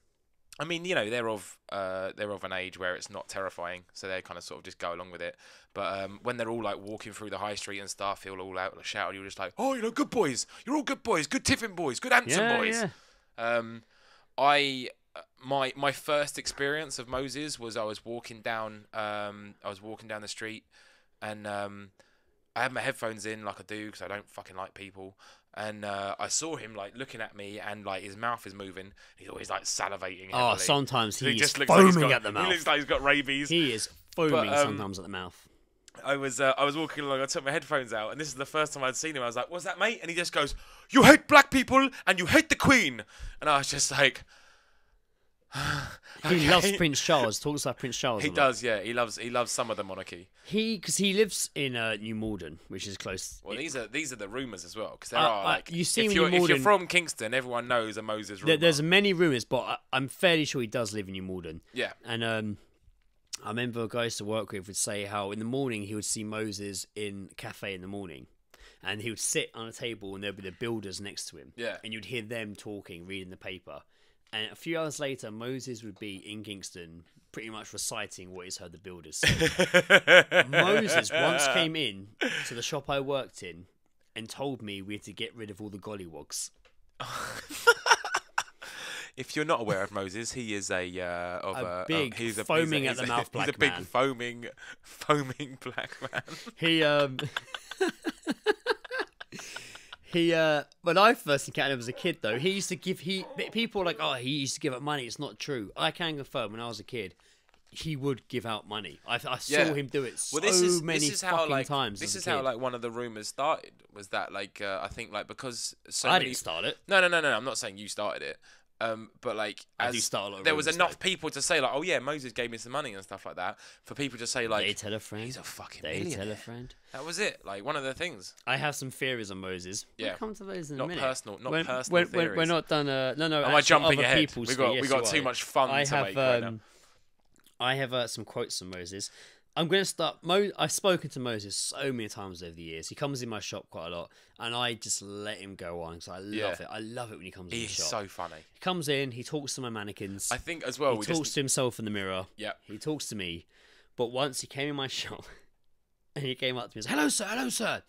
I mean, they're of an age where it's not terrifying, so they kind of sort of just go along with it. But when they're all like walking through the high street and stuff, he'll all out shout, you're just like, oh, good boys, you're all good boys, good Tiffin boys, good Anson boys. Yeah. My first experience of Moses was I was walking down the street, and I had my headphones in like I do because I don't fucking like people. And I saw him like looking at me, and like his mouth is moving. He's always like salivating. Oh, heavily. sometimes he is looks foaming at the mouth. He looks like he's got rabies. He is foaming sometimes at the mouth. I was walking along. I took my headphones out, and this is the first time I'd seen him. I was like, "What's that, mate?" And he just goes, "You hate black people, and you hate the Queen." And I was just like. He Okay. loves Prince Charles. Talks about Prince Charles. He a lot. does, yeah. He loves some of the monarchy. Because he lives in New Malden, which is close. Well, these are the rumours as well, because there are like you see if New you're Malden, from Kingston, everyone knows a Moses rumour. There's many rumours, but I'm fairly sure he does live in New Malden. Yeah. And I remember a guy I used to work with would say how in the morning he would see Moses in a cafe in the morning, and he would sit on a table and there'd be the builders next to him. Yeah. And you'd hear them talking, reading the paper. And a few hours later, Moses would be in Kingston, pretty much reciting what he's heard the builders say. Moses once came in to the shop I worked in and told me we had to get rid of all the gollywogs. If you're not aware of Moses, he is a big he's a foaming at the mouth He's a black big man. foaming black man. He when I first encountered him as a kid, though, he used to give people were like, oh, he used to give up money. It's not true. I can confirm when I was a kid, he would give out money. I saw him do it many fucking times. This is how like one of the rumors started. Was that like I think like because I didn't start it. No. I'm not saying you started it. But like there was enough people to say like, oh yeah, Moses gave me some money and stuff like that. For people to say like, they tell a friend. He's a fucking They millionaire. tell a friend. That was it. Like one of the things. I have some theories on Moses. Yeah. We'll come to those in Not a minute. personal theories. We're not done. No. Am I jumping other ahead? people's We got theories. we got Yes, too you are. much fun to make right now. I have some quotes from Moses. I'm going to start. I've spoken to Moses so many times over the years. He comes in my shop quite a lot, and I just let him go on because I love it. I love it when he comes in the He's shop. so funny. He comes in, he talks to my mannequins. I think as well. He talks to himself in the mirror. Yeah. He talks to me. But once he came in my shop, and he came up to me and said, hello, sir.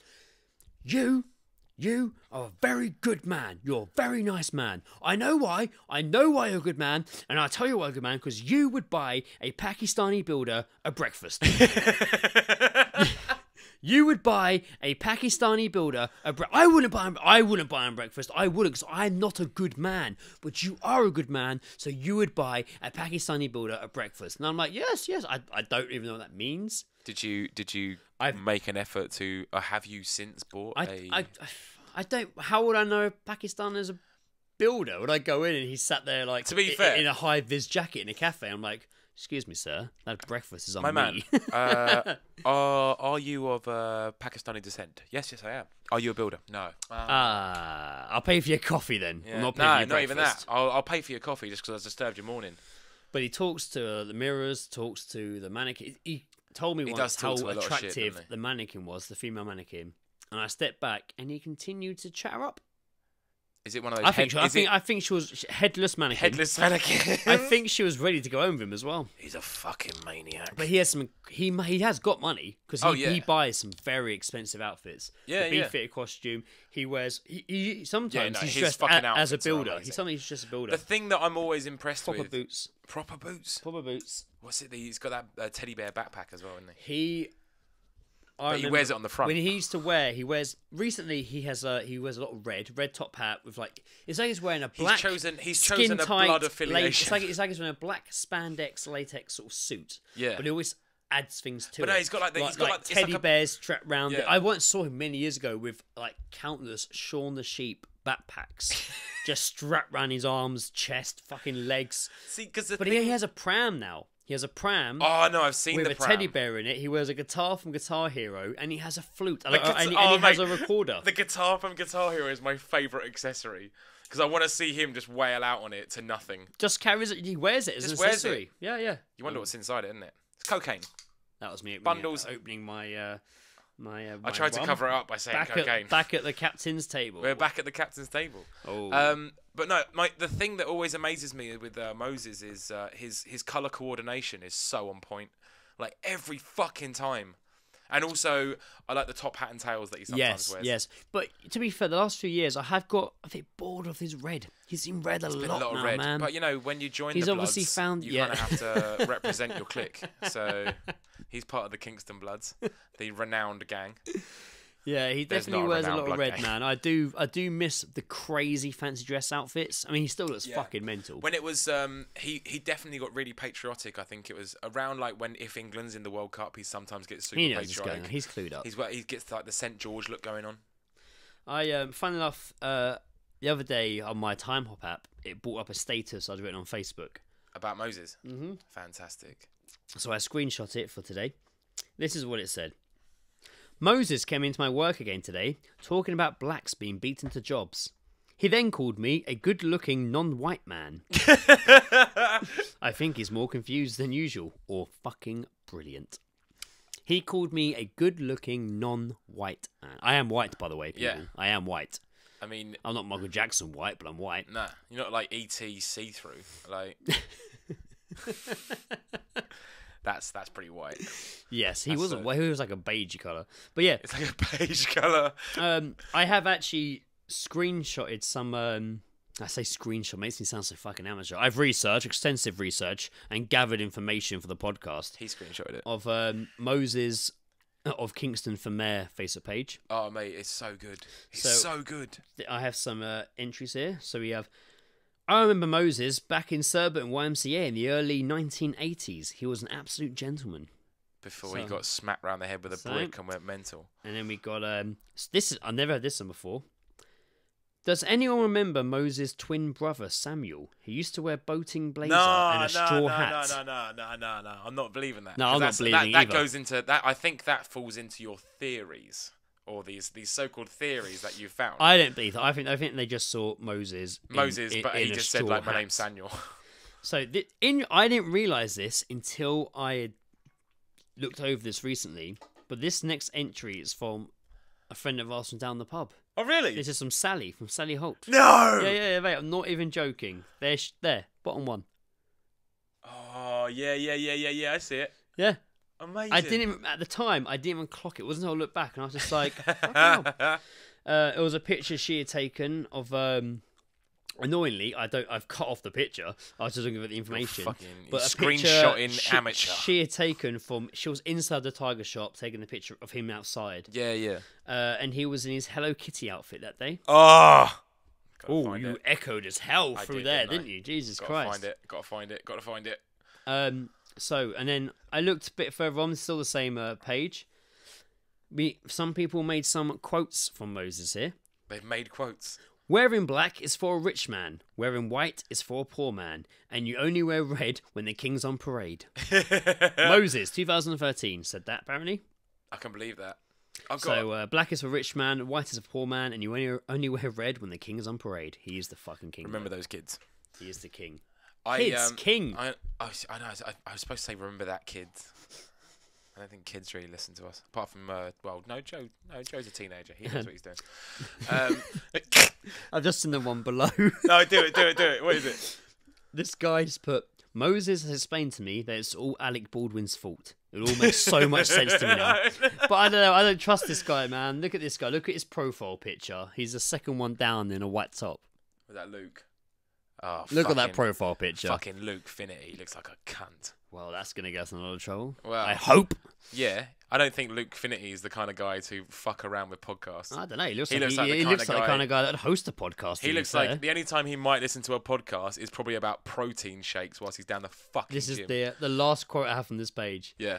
You are a very good man. You're a very nice man. I know why. You're a good man. And I'll tell you why you're a good man, because you would buy a Pakistani builder a breakfast. You would buy a Pakistani builder I wouldn't buy him breakfast. I wouldn't, because I'm not a good man. But you are a good man, so you would buy a Pakistani builder a breakfast. And I'm like, yes. I don't even know what that means. Did you make an effort to? Or have you since bought I don't. How would I know Pakistan is a builder? Would I go in and he's sat there like To be fair, in a high vis jacket in a cafe? I'm like, excuse me, sir, that breakfast is on my me. man, are you of Pakistani descent? Yes, I am. Are you a builder? No. I'll pay for your coffee then. Yeah. I'm not paying for your not even that. breakfast. I'll pay for your coffee just because I disturbed your morning. But he talks to the mirrors, talks to the mannequin. He told me He once does how talk to a lot of shit, attractive doesn't he? the mannequin was, the female mannequin. And I stepped back, and he continued to chatter up. Is it one of those? I think she was headless mannequin. Headless mannequin. I think she was ready to go home with him as well. He's a fucking maniac. But he has some. He has got money because he buys some very expensive outfits. Yeah, the beefeater costume. He wears. He sometimes he's his dressed fucking as a outfits are builder. amazing. He's just a builder. The thing that I'm always impressed Proper with. boots. Proper boots. Proper boots. What's it? He's got that teddy bear backpack as well, isn't he? He wears it on the front. When he used to wear, he wears he wears a lot of red top hat with like it's like he's wearing a black. He's chosen a blood affiliation. It's like he's wearing a black spandex latex sort of suit. Yeah. But he always adds things to it. But no, he's got like teddy bears strapped round it. Yeah. I once saw him many years ago with like countless Shaun the Sheep backpacks just strapped round his arms, chest, fucking legs. See, because he has a pram now. He has a pram. Oh no, I've seen with the a pram. teddy bear in it. He wears a guitar from Guitar Hero, and he has a flute, and he mate, has a recorder. The guitar from Guitar Hero is my favourite accessory because I want to see him just wail out on it to nothing. Just carries it. He wears it as an accessory. Yeah. You wonder what's inside it, isn't it? It's cocaine. That was me. Bundles. Opening my. I tried to cover it up by saying cocaine. Back at the captain's table. We're back at the captain's table. Oh. But no, the thing that always amazes me with Moses is his colour coordination is so on point. Like, every fucking time. And also, I like the top hat and tails that he sometimes wears. Yes. But to be fair, the last few years, I got a bit bored of his red. He's in red a lot of now, red. man. But, when you join he's the obviously Bloods, found, you kind of have to represent your clique. So, he's part of the Kingston Bloods, the renowned gang. Yeah, he There's definitely not a wears a renowned lot of blood red, gang. man. I do miss the crazy fancy dress outfits. I mean, he still looks fucking mental. When it was, he definitely got really patriotic. I think it was around like if England's in the World Cup, he sometimes gets super He knows what's patriotic. going on. He's clued up. He gets like the St George look going on. Fun enough, the other day on my Time Hop app, it brought up a status I'd written on Facebook. About Moses? Mm-hmm. Fantastic. So I screenshot it for today. This is what it said. Moses came into my work again today, talking about blacks being beaten to jobs. He then called me a good-looking non-white man. I think he's more confused than usual, or fucking brilliant. He called me a good-looking non-white man. I am white, by the way, people. Yeah. I am white. I mean, I'm not Michael Jackson white, but I'm white. Nah, you're not like E.T. see-through. Like, that's pretty white. Yes, he wasn't white. He was like a beige colour. But yeah. It's like a beige colour. I have actually screenshotted some... I say screenshot, makes me sound so fucking amateur. I've researched, extensive research, and gathered information for the podcast. He screenshotted it. Of Moses of Kingston for Mayor Facebook page. Oh, mate, it's so good. He's so good. I have some entries here. So we have... I remember Moses back in Surbiton YMCA in the early 1980s. He was an absolute gentleman. Before he got smacked round the head with a brick and went mental. And then we got... I've never heard this one before. Does anyone remember Moses' twin brother, Samuel? He used to wear boating blazer and a straw hat. No. I'm not believing that. No, I'm not believing that either. Goes into that. I think that falls into your theories, or these so-called theories that you found. I don't believe that. I think they just saw Moses. But he just said like, "My name's Samuel." So I didn't realise this until I had looked over this recently. But this next entry is from a friend of ours from down the pub. Oh, really? This is from Sally Holt. No! Yeah, mate, I'm not even joking. There, bottom one. Oh, yeah, I see it. Yeah. Amazing. At the time, I didn't even clock it. It wasn't until I looked back and I was just like, fucking hell. It was a picture she had taken of, annoyingly, I've cut off the picture. I was just looking at the information. But a screenshotting amateur. She had taken she was inside the Tiger shop taking a picture of him outside. Yeah. And he was in his Hello Kitty outfit that day. Oh! You echoed as hell through there, didn't you? Jesus Christ. Gotta find it. So, and then I looked a bit further on, still the same page. Some people made some quotes from Moses here. They've made quotes. Wearing black is for a rich man. Wearing white is for a poor man. And you only wear red when the king's on parade. Moses, 2013, said that, apparently. I can believe that. Black is for a rich man, white is a poor man, and you only wear red when the king is on parade. He is the fucking king. Remember those kids. He is the king. King. I know. I was supposed to say remember that kid. I don't think kids really listen to us, apart from Joe. No, Joe's a teenager. He knows what he's doing. I've just seen the one below. No, do it. What is it? This guy's put, Moses has explained to me that it's all Alec Baldwin's fault. It all makes so much sense to me now. But I don't know. I don't trust this guy, man. Look at this guy. Look at his profile picture. He's the second one down in a white top. Was that Luke? Oh, Look at that profile picture. Fucking Luke Finity. He looks like a cunt. Well, that's going to get us in a lot of trouble. Well, I hope. Yeah. I don't think Luke Finity is the kind of guy to fuck around with podcasts. I don't know. He looks He like, looks like he the looks like the kind kind of guy that would host a podcast. He looks like the only time he might listen to a podcast is probably about protein shakes whilst he's down the fucking This is gym. the last quote I have from this page. Yeah.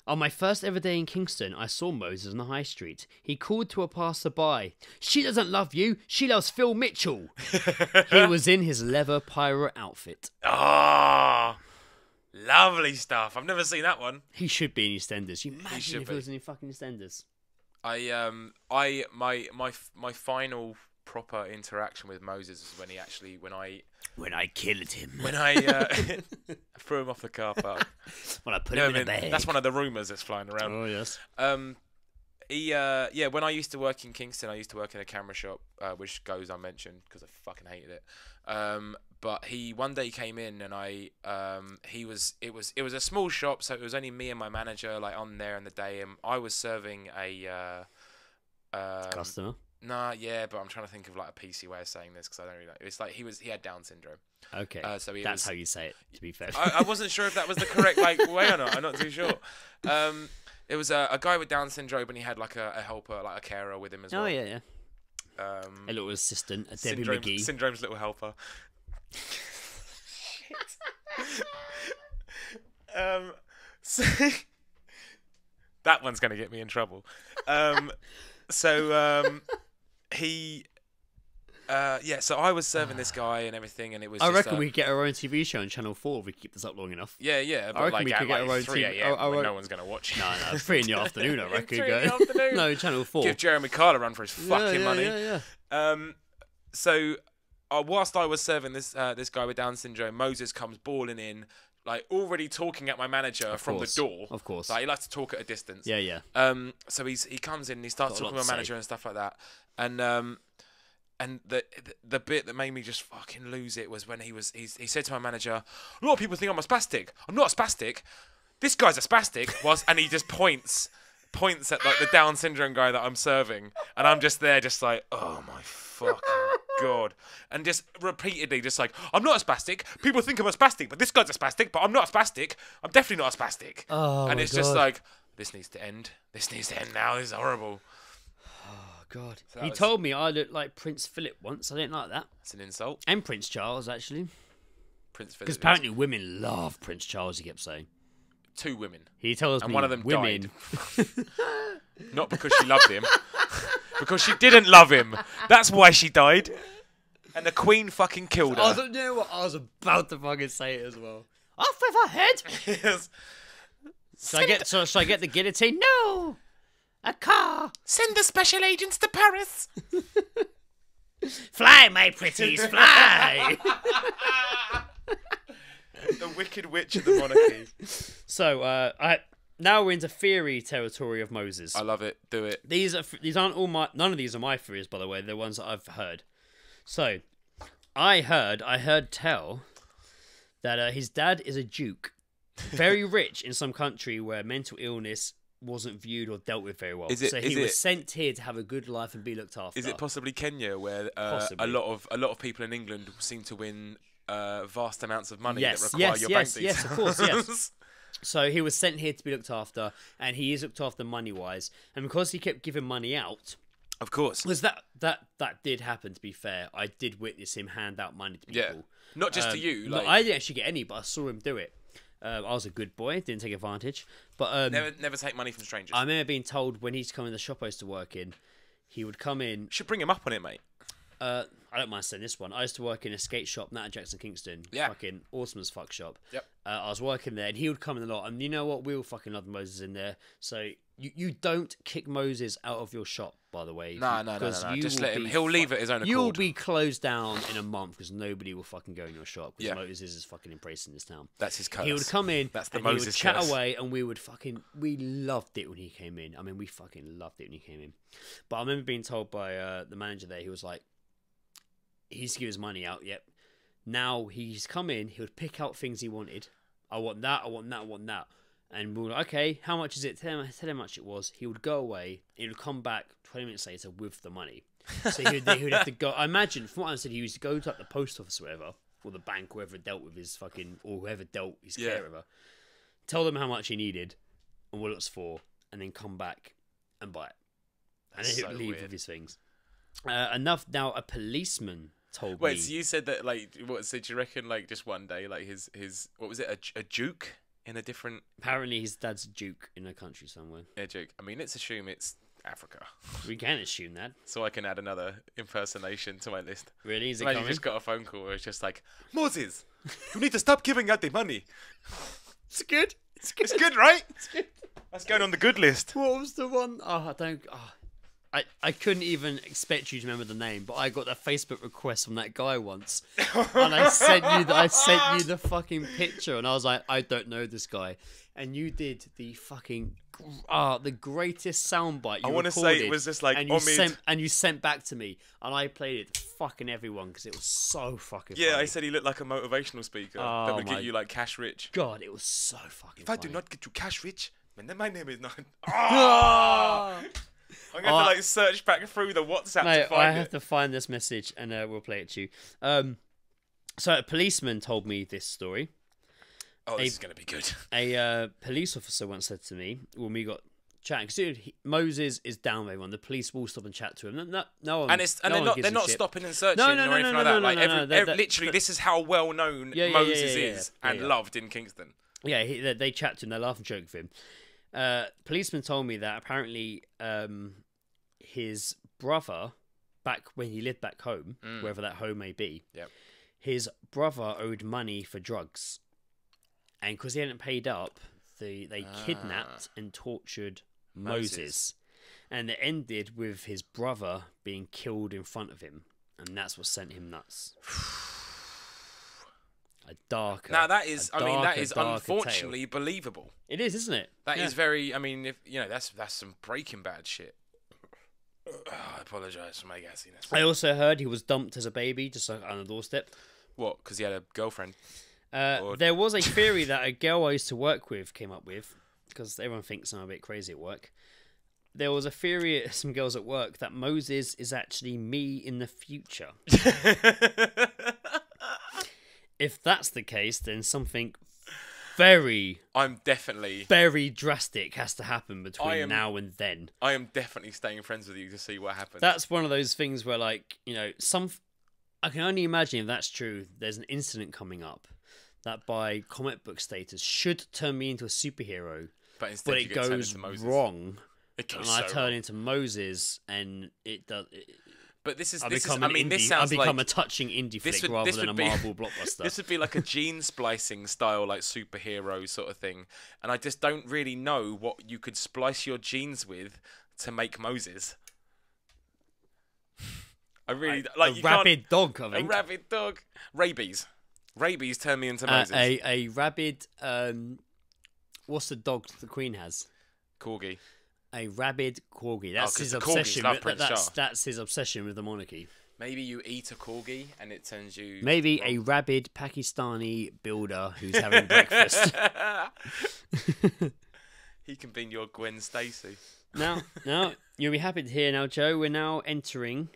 On my first ever day in Kingston, I saw Moses on the high street. He called to a passerby. She doesn't love you. She loves Phil Mitchell. He was in his leather pirate outfit. Oh, lovely stuff. I've never seen that one. He should be in EastEnders. You imagine should if be. he was in fucking EastEnders. My final proper interaction with Moses is when I killed him. When I threw him off the car park. When I put him in a bag. That's one of the rumours that's flying around. Oh, yes. When I used to work in Kingston, I used to work in a camera shop, which goes unmentioned because I fucking hated it. But he one day came in and it was a small shop, so it was only me and my manager like on there in the day, and I was serving a Customer. Nah, yeah, but I'm trying to think of like a PC way of saying this because I don't really know. It's like he had Down syndrome. Okay, so that's how you say it, to be fair. I wasn't sure if that was the correct way or not. I'm not too sure. It was a guy with Down syndrome, and he had like a helper, like a carer with him as well. Oh, yeah. A little assistant, a Debbie McGee. Syndrome's little helper. So that one's going to get me in trouble. So I was serving this guy and everything, and it was. I just, reckon we could get our own TV show on Channel 4 if we keep this up long enough. Yeah. But I reckon like we at could get like our own 3 TV. a.m. when no one's going to watch it. No, 3 in the afternoon, I reckon. 3 in the afternoon. No, Channel 4. Give Jeremy Carl a run for his fucking money. Yeah. So whilst I was serving this guy with Down syndrome, Moses comes bawling in, like already talking at my manager from the door. Of course. Like he likes to talk at a distance. Yeah. So he comes in and he starts Got a talking lot to to my manager say. and stuff like that. And the bit that made me just fucking lose it was when he said to my manager, "A lot of people think I'm a spastic. I'm not a spastic. This guy's a spastic." And he just points at like the Down syndrome guy that I'm serving, and I'm just there, just like, oh my fucking god, and just repeatedly, just like, I'm not a spastic. People think I'm a spastic, but this guy's a spastic, but I'm not a spastic. I'm definitely not a spastic. Oh, and my it's just God. like, this needs to end. This needs to end now. This is horrible. Oh, God. So He that was- told me I looked like Prince Philip once. I didn't like that. It's an insult. And Prince Charles, actually. Prince Because Philip. apparently women love Prince Charles, he kept saying. 2 women. He tells And me one of them women... Not because she loved him. Because she didn't love him. That's why she died. And the Queen fucking killed I her. don't know what I was about to fucking say it as well. Off with her head! Yes. Shall I get the guillotine? No! A car! Send the special agents to Paris. Fly, my pretties, fly! The Wicked Witch of the Monarchy. So, now we're into theory territory of Moses. I love it. Do it. These aren't all my. None of these are my theories, by the way. They're ones that I've heard. So, I heard tell that his dad is a duke, very rich in some country where mental illness wasn't viewed or dealt with very well. So he was sent here to have a good life and be looked after. Is it possibly Kenya, where Possibly. a lot of people in England seem to win vast amounts of money Yes, that require your bank details? yes, of course, yes. So he was sent here to be looked after, and he is looked after money-wise. And because he kept giving money out, Of course. because that did happen, to be fair. I did witness him hand out money to people. Yeah. Not just to you. No, Like, I didn't actually get any, but I saw him do it. I was a good boy, didn't take advantage. But never take money from strangers. I remember being told when he's come in the shop I used to work in, he would come in. Should bring him up on it, mate. I don't mind saying this one. I used to work in a skate shop, Nat Jackson, Kingston. Yeah. Fucking awesome as fuck shop. Yep. I was working there, and he would come in a lot. And you know what? We all fucking love Moses in there. So you don't kick Moses out of your shop, by the way. No. Just let him. He'll leave at his own accord. You'll be closed down in a month because nobody will fucking go in your shop because Yeah. Moses is fucking embracing this town. That's his curse. He would come in, That's the and Moses he would chat curse. away, and we loved it when he came in. I mean, we fucking loved it when he came in. But I remember being told by the manager there, he was like, he used to give his money out, yep. Now he's come in, he would pick out things he wanted. I want that, I want that, I want that. And we were like, okay, how much is it? Tell him how much it was. He would go away, he would come back 20 minutes later with the money. So he would have to go. I imagine, from what I said, he used to go to like, the post office or whatever, or the bank, whoever dealt with his fucking, or whoever dealt his care with her. Tell them how much he needed and what it was for, and then come back and buy it. And then he would leave with his things. Enough. Now, a policeman told me. Wait, so you said that, like, what? So do you reckon, like, just one day, like, his what was it, a duke in a different? Apparently, his dad's a duke in a country somewhere. Yeah, duke. I mean, let's assume it's Africa, We can assume that. so I can add another impersonation to my list. Really? Is it Imagine you coming? just got a phone call where it's just like, Moses, you need to stop giving out the money. It's good. It's good. It's good, right? It's good. That's going on the good list. What was the one? Oh, I don't. Oh. I couldn't even expect you to remember the name, but I got a Facebook request from that guy once, and I sent you the fucking picture, and I was like, I don't know this guy, and you did the fucking the greatest soundbite. I want to say it was just like and you sent back to me, and I played it to fucking everyone because it was so fucking. Yeah, funny. I said he looked like a motivational speaker that would get you like cash rich. God, it was so fucking. If I do funny. not get you cash rich, then my name is not. Ah! I'm going to like search back through the WhatsApp No, to find I it. have to find this message and we'll play it to you. So a policeman told me this story. Oh, this is going to be good. A police officer once said to me when we got chatting, because Moses is down with everyone. The police will stop and chat to him. No one, And they're not shit. stopping and searching No, or anything like that. Like literally, this is how well known Moses is and loved in Kingston. Yeah, they chat to him. They laugh and joke with him. Policeman told me that apparently his brother, back when he lived back home, wherever that home may be, his brother owed money for drugs, and because he hadn't paid up, they kidnapped and tortured Moses, and it ended with his brother being killed in front of him, and that's what sent him nuts. That is unfortunately tale. believable. It is, isn't it? That is very. I mean, if you know, that's some Breaking Bad shit. I apologise for my gassiness. I also heard he was dumped as a baby, just like on the doorstep. What? Because he had a girlfriend. There was a theory that a girl I used to work with came up with, because everyone thinks I'm a bit crazy at work. There was a theory some girls at work that Moses is actually me in the future. If that's the case, then something very drastic has to happen between now and then. I am definitely staying friends with you to see what happens. That's one of those things where, like, you know, I can only imagine if that's true, there's an incident coming up that by comic book status should turn me into a superhero, but instead it goes wrong. I turn into Moses, and it does. But this I become a touching indie flick rather than a Marvel blockbuster. This would be like a gene splicing style, like superhero sort of thing. And I just don't really know what you could splice your genes with to make Moses. I really like a rabid dog. I think a rabid dog. Rabies turn me into Moses. A rabid. What's the dog the Queen has? Corgi. A rabid corgi. That's his obsession. That's his obsession with the monarchy. Maybe you eat a corgi and it turns you. Maybe a rabid Pakistani builder who's having breakfast. He can be your Gwen Stacy. Now, you'll be happy to hear now, Joe. We're now entering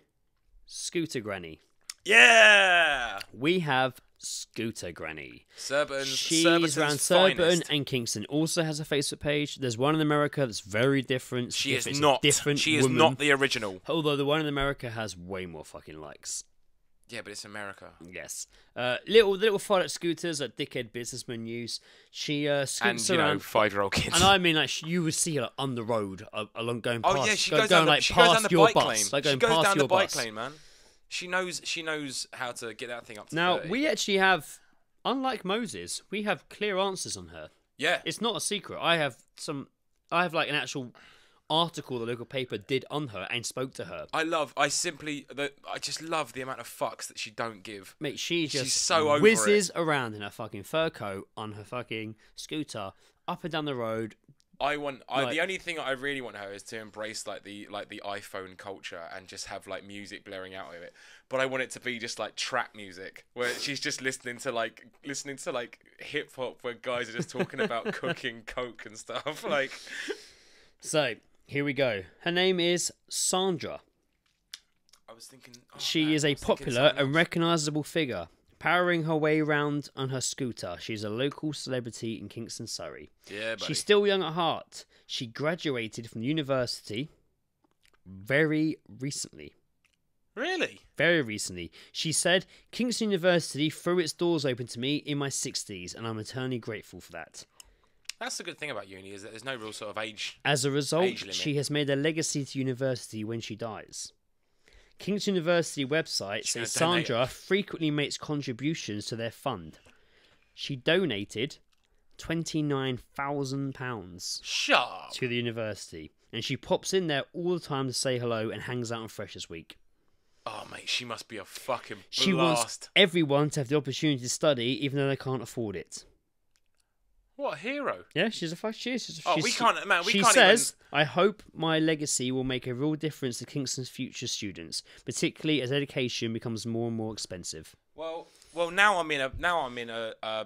Scooter Granny. Yeah. We have Scooter Granny. She's around Surbiton and Kingston. Also has a Facebook page. There's one in America that's very different. She is not the original. Although the one in America has way more fucking likes. Yeah, but it's America. Yes. Little fun scooters that dickhead businessmen use. She scoots around. And 5-year-old kids. And I mean, like, you would see her on the road along going past. Oh yeah, she goes down the bike lane. Like she goes down the bike lane, man. She knows how to get that thing up to Now 30. we actually have, unlike Moses, we have clear answers on her. Yeah. It's not a secret. I have like an actual article the local paper did on her and spoke to her. I just love the amount of fucks that she don't give. Mate, she's so over whizzes around in her fucking fur coat on her fucking scooter up and down the road. The only thing I really want her is to embrace like the iPhone culture and just have like music blaring out of it. But I want it to be just like trap music where she's just listening to hip hop where guys are just talking about cooking coke and stuff. Like, so here we go. Her name is Sandra. I was thinking She is a popular and recognisable figure, powering her way around on her scooter. She's a local celebrity in Kingston, Surrey. Yeah, buddy. She's still young at heart. She graduated from university very recently. Really? Very recently. She said, Kingston University threw its doors open to me in my 60s, and I'm eternally grateful for that. That's the good thing about uni, is that there's no real sort of age. As a result, age limit. she has made a legacy to university when she dies. Kingston University website She's gonna says donate Sandra frequently makes contributions to their fund. She donated £29,000 Shut up. to the university, and she pops in there all the time to say hello and hangs out on Freshers Week. Oh, mate, she must be a fucking blast. She wants everyone to have the opportunity to study, even though they can't afford it. What a hero. Yeah, she's a fuck. She is. Oh, we can't, man. We She can't says, "I hope my legacy will make a real difference to Kingston's future students, particularly as education becomes more and more expensive." Well, now I'm in a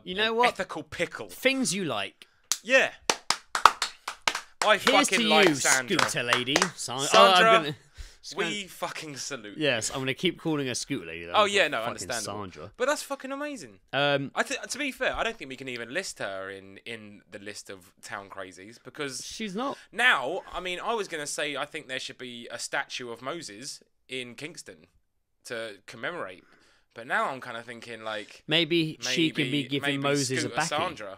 You know an what? ethical pickle. Things you like. Yeah. I Here's fucking to like you, Sandra. scooter lady. Sandra, we fucking salute. Yes, I'm gonna keep calling her scooter lady. Though. Oh yeah, no, Fucking understandable. Sandra. But that's fucking amazing. To be fair, I don't think we can even list her in the list of town crazies because she's not. Now, I mean, I was gonna say I think there should be a statue of Moses in Kingston to commemorate. But now I'm kind of thinking like Maybe she can be giving Moses a Scooter backing. Sandra,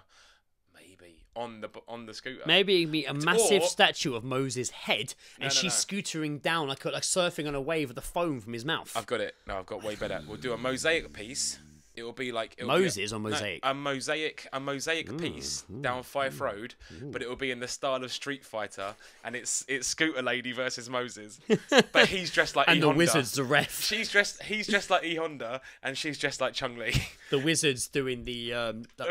maybe on the scooter. Maybe it'd be a massive Or- statue of Moses' head, and No, she's no. scootering down like surfing on a wave with the foam from his mouth. I've got it. No, I've got way better. We'll do a mosaic piece. It will be like Moses or mosaic? No, a mosaic piece down Fife Road, but it will be in the style of Street Fighter, and it's Scooter Lady versus Moses, but he's dressed like and E the Honda. wizard's the ref. He's dressed like E Honda, and she's dressed like Chung Li. The wizard's doing the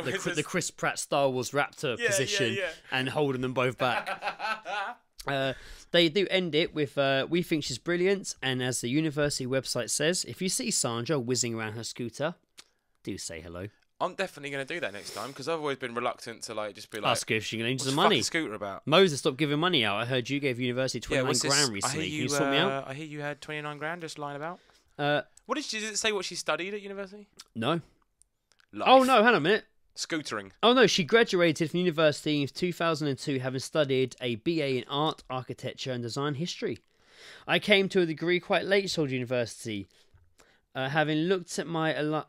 Wizards- Chris Pratt Star Wars Raptor Yeah, position yeah. and holding them both back. They do end it with, we think she's brilliant, and as the university website says, if you see Sandra whizzing around her scooter, do say hello. I'm definitely going to do that next time because I've always been reluctant to like just be like, Ask her if she can lend you what's some the money. fucking scooter about? Moses, stop giving money out. I heard you gave university 29 grand recently. Can you sort me out? I hear you had 29 grand just lying about. What Did it say what she studied at university? No. Life. Oh, no, hang on a minute. Scootering. Oh, no, she graduated from university in 2002, having studied a BA in art, architecture, and design history. I came to a degree quite late, told university. Having looked at my... I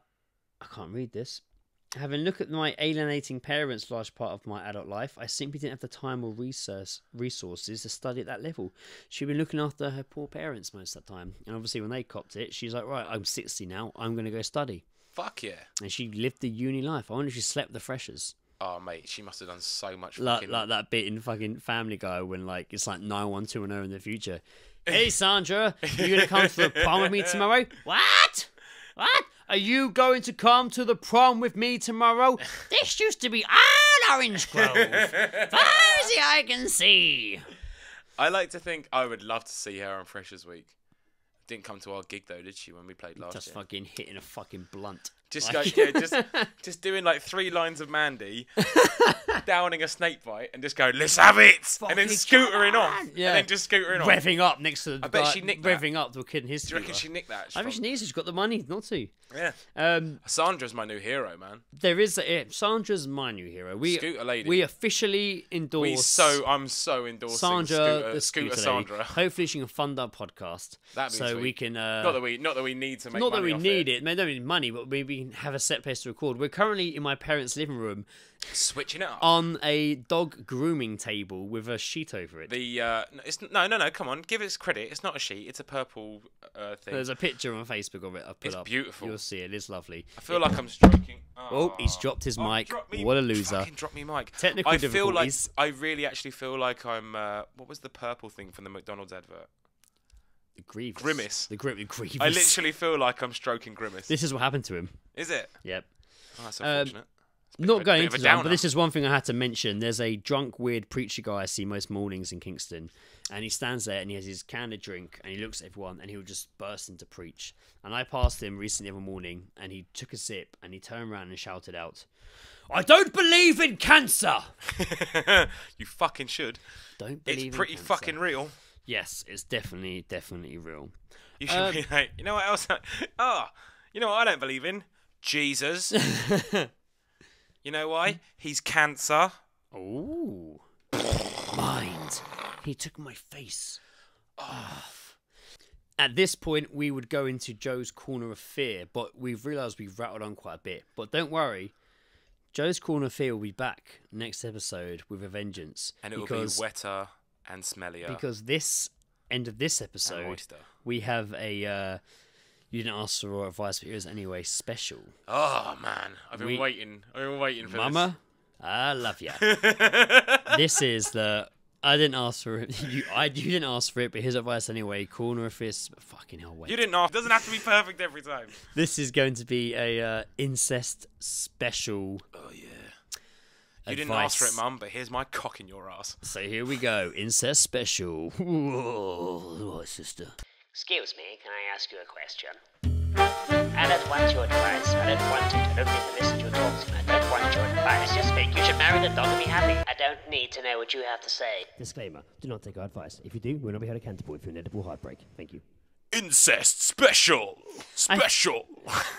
can't read this. Having looked at my alienating parents for a large part of my adult life, I simply didn't have the time or resources to study at that level. She'd been looking after her poor parents most of the time. And obviously when they copped it, she's like, right, I'm 60 now, I'm going to go study. Fuck yeah. And she lived the uni life. I wonder if she slept with the freshers. Oh, mate, she must have done so much Like fucking... that bit in fucking Family Guy when like it's like 91210 in the future. Hey Sandra, you gonna come to the prom with me tomorrow? What? Are you going to come to the prom with me tomorrow? This used to be all Orange Grove. Far as the eye can see. I like to think I would love to see her on Freshers Week. Didn't come to our gig though, did she, when we played last Just year? fucking hitting a fucking blunt. Just Like- just doing like 3 lines of Mandy, downing a snake bite, and just go, let's have it, and then Fucking scootering come off, on. Yeah. and then just scootering off. Revving up next to the I bet guy- she nicked that. revving up to a kid in his Do you reckon scooter. she nicked that? I think she needs to. She's got the money not to. Yeah. Sandra's my new hero, man. There is Sandra's my new hero. Scooter lady. We officially endorse. I'm so endorsing Sandra, the Scooter lady. Sandra. Hopefully, she can fund our podcast. That'd be so sweet. we can. Not that we need to make not that money we off need it. it. We don't need money, but we maybe have a set place to record. We're currently in my parents' living room Switching it up. on a dog grooming table with a sheet over it. No. Come on, give us credit. It's not a sheet. It's a purple thing. There's a picture on Facebook of it. I've put It's up. beautiful. You'll see it. It's lovely. I feel like I'm stroking. Oh, he's dropped his mic. What a loser. Fucking drop me mic. Technical I feel like difficulties. I really actually feel like I'm. What was the purple thing from the McDonald's advert? The Grievous. Grimace. The Grievous. I literally feel like I'm stroking Grimace. This is what happened to him. Is it? Yep. Oh, that's unfortunate. Not going into a that, but downer. this is one thing I had to mention. There's a drunk, weird preacher guy I see most mornings in Kingston, and he stands there and he has his can of drink, and he looks at everyone, and he'll just burst into preach. And I passed him recently the other morning, and he took a sip, and he turned around and shouted out, "I don't believe in cancer!" You fucking should. Don't believe in It's pretty cancer. fucking real. Yes, it's definitely real. You should be like, you know what else? You know what I don't believe in? Jesus. You know why? He's cancer. Ooh. Mind. He took my face. At this point, we would go into Joe's Corner of Fear, but we've realised we've rattled on quite a bit. But don't worry, Joe's Corner of Fear will be back next episode with a vengeance. And it will be wetter and smellier. Because this end of this and episode, moister. we have a you didn't ask for advice, but here's anyway special. Oh man, I've been waiting. I've been waiting for Mama, I love ya. This is the. I didn't ask for it. You didn't ask for it, but here's advice anyway. Corner of Fist. Fucking hell, wait. You didn't ask. It doesn't have to be perfect every time. This is going to be a incest special. Oh yeah. You didn't advice. ask for it, Mum, but here's my cock in your ass. So here we go. Incest special. Whoa, sister. Excuse me, can I ask you a question? I don't want your advice. I don't want it. I don't need to listen to your talk to me. I don't want your advice. Just think you should marry the dog and be happy. I don't need to know what you have to say. Disclaimer, do not take our advice. If you do, we'll not be held accountable for inedible heartbreak. Thank you. Incest special. Special.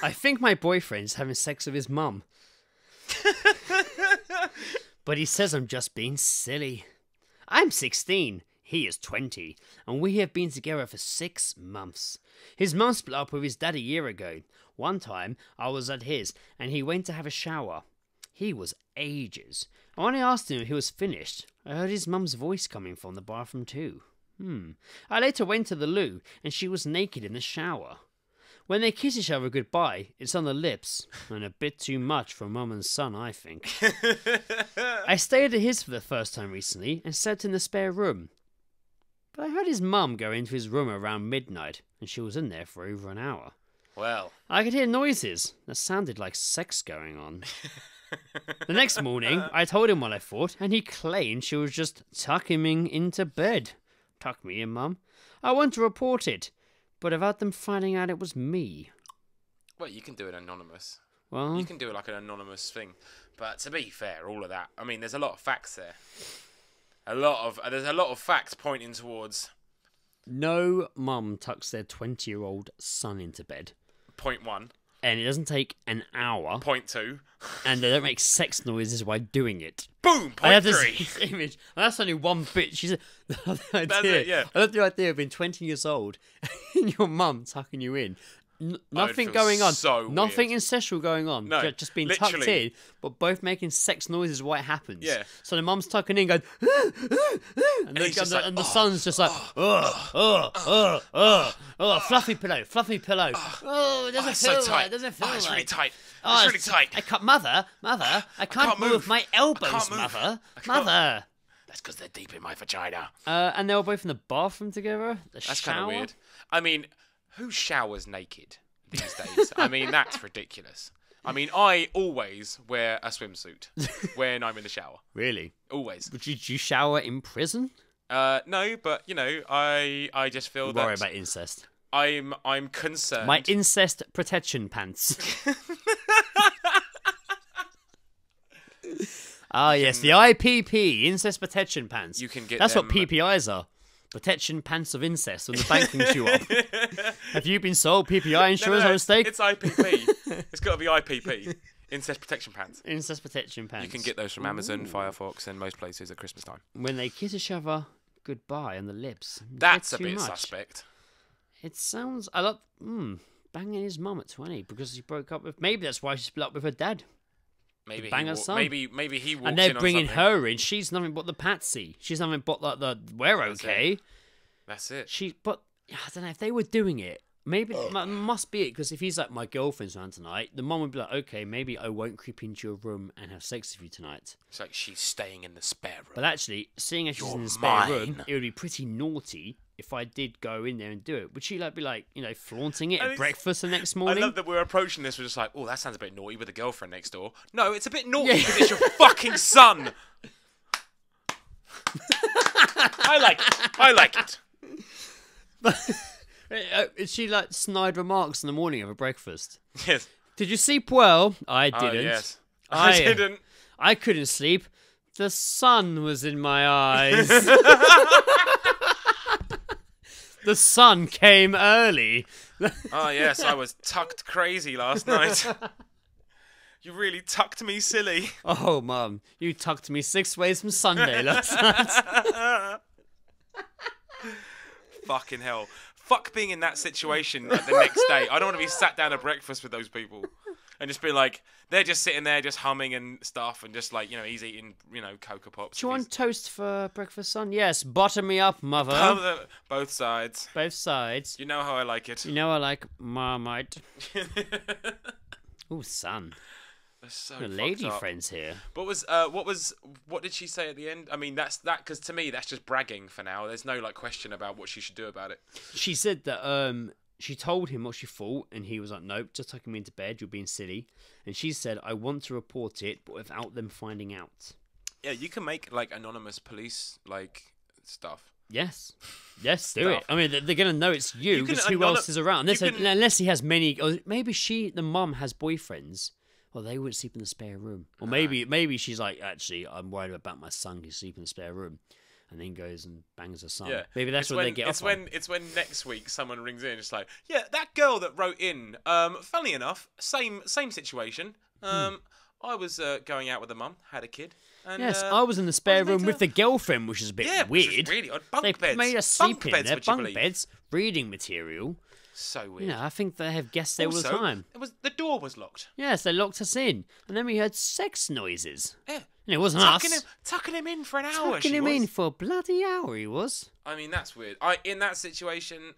I think my boyfriend's having sex with his mum. But he says I'm just being silly. I'm 16. He is 20, and we have been together for 6 months. His mum split up with his dad a year ago. One time, I was at his, and he went to have a shower. He was ages. And when I asked him if he was finished, I heard his mum's voice coming from the bathroom too. I later went to the loo, and she was naked in the shower. When they kiss each other goodbye, it's on the lips, and a bit too much for mum and son, I think. I stayed at his for the first time recently, and slept in the spare room. But I heard his mum go into his room around midnight, and she was in there for over an hour. Well. I could hear noises that sounded like sex going on. The next morning, I told him what I thought, and he claimed she was just tucking me into bed. Tuck me in, Mum. I want to report it, but without them finding out it was me. Well, you can do it anonymous. Well, You can do it like an anonymous thing. But to be fair, all of that, I mean, there's a lot of facts there. There's a lot of facts pointing towards no mum tucks their 20-year-old son into bed. point 1, And it doesn't take an hour. point 2, And they don't make sex noises while doing it. boom, I have point this 3. image, and that's only one bit. She said, the idea, That's it, yeah. I love the idea of being 20 years old and your mum tucking you in. Nothing feel going on. so Nothing weird. incestual going on. No, Just being tucked literally. in, but both making sex noises while it happens. Yeah. So the mum's tucking in, going, and he's just like, the son's just like, fluffy pillow. Oh, it doesn't It's feel so right. tight. It doesn't feel It's right. really tight. Oh, It's really tight. I can't, mother, I can't move my elbows, can't move. mother. I can't. Mother. That's because they're deep in my vagina. And they were both in the bathroom together. That's kind of weird. I mean, who showers naked these days? I mean, that's ridiculous. I mean, I always wear a swimsuit when I'm in the shower. Really? Always. Would you shower in prison? No, but you know, I just feel that Worry about incest. I'm concerned. My incest protection pants. Ah, yes, the IPP, incest protection pants. You can get That's what them- PPIs are. Protection pants of incest when the bank rings you up. Have you been sold PPI insurance on mistake? It's IPP. It's got to be IPP. Incest protection pants. Incest protection pants. You can get those from Amazon, Firefox, and most places at Christmas time. When they kiss each other goodbye on the lips. That's a too bit much. suspect. It sounds a lot. banging his mum at 20 because he broke up with. Maybe that's why she split up with her dad. Maybe bang he her son. Maybe he walks And they're in on bringing something. her in. She's nothing but the patsy. She's nothing but like the we're That's okay. That's it. But I don't know if they were doing it. Maybe it must be it because if he's like my girlfriend's around tonight, the mum would be like, okay, maybe I won't creep into your room and have sex with you tonight. It's like she's staying in the spare room. But actually, seeing as she's You're in the spare room, mine. it would be pretty naughty if I did go in there and do it. Would she like be like, flaunting it at breakfast the next morning? I love that we're approaching this. We're just like, oh, that sounds a bit naughty with a girlfriend next door. No, it's a bit naughty because it's your fucking son. I like it. I like it. Is she like snide remarks in the morning of a breakfast? Yes. Did you sleep well? I didn't. Oh, yes. I didn't. I couldn't sleep. The sun was in my eyes. The sun came early. Oh, yes, I was tucked crazy last night. You really tucked me silly. Oh, Mum, you tucked me 6 ways from Sunday last night. Fucking hell. Fuck being in that situation the next day. I don't want to be sat down at breakfast with those people and just be like, they're just sitting there just humming and stuff and just like, he's eating, Cocoa Pops. Do you want toast for breakfast, son? Yes, bottom me up, mother. Both sides. Both sides. You know how I like it. You know I like Marmite. Oh, son. So the lady friends here. What did she say at the end? I mean, that's because to me that's just bragging for now. There's no question about what she should do about it. She said that she told him what she thought, and he was like, "Nope, just tucking me into bed. You're being silly." And she said, "I want to report it, but without them finding out." Yeah, you can make anonymous police stuff. Yes, do it. I mean, they're gonna know it's you because who else is around? Unless he has many, or maybe the mum has boyfriends. Well, they would sleep in the spare room. Or maybe she's like, actually, I'm worried about my son. He's sleeping in the spare room. And then goes and bangs her son. Yeah. Maybe that's what they get off on. It's when next week someone rings in. It's like, yeah, that girl that wrote in. Funnily enough, same situation. I was going out with a mum, had a kid. And, yes, I was in the spare room with the girlfriend, which is a bit weird. Which is really odd. Bunk beds. Made us sleep in there. Bunk believe? Beds, reading material. So weird. I think they have guests there all the time. The door was locked. Yes, they locked us in, and then we heard sex noises. Yeah, and it wasn't us. Tucking him in for an hour. Tucking him in for a bloody hour. He was. I mean, that's weird. In that situation,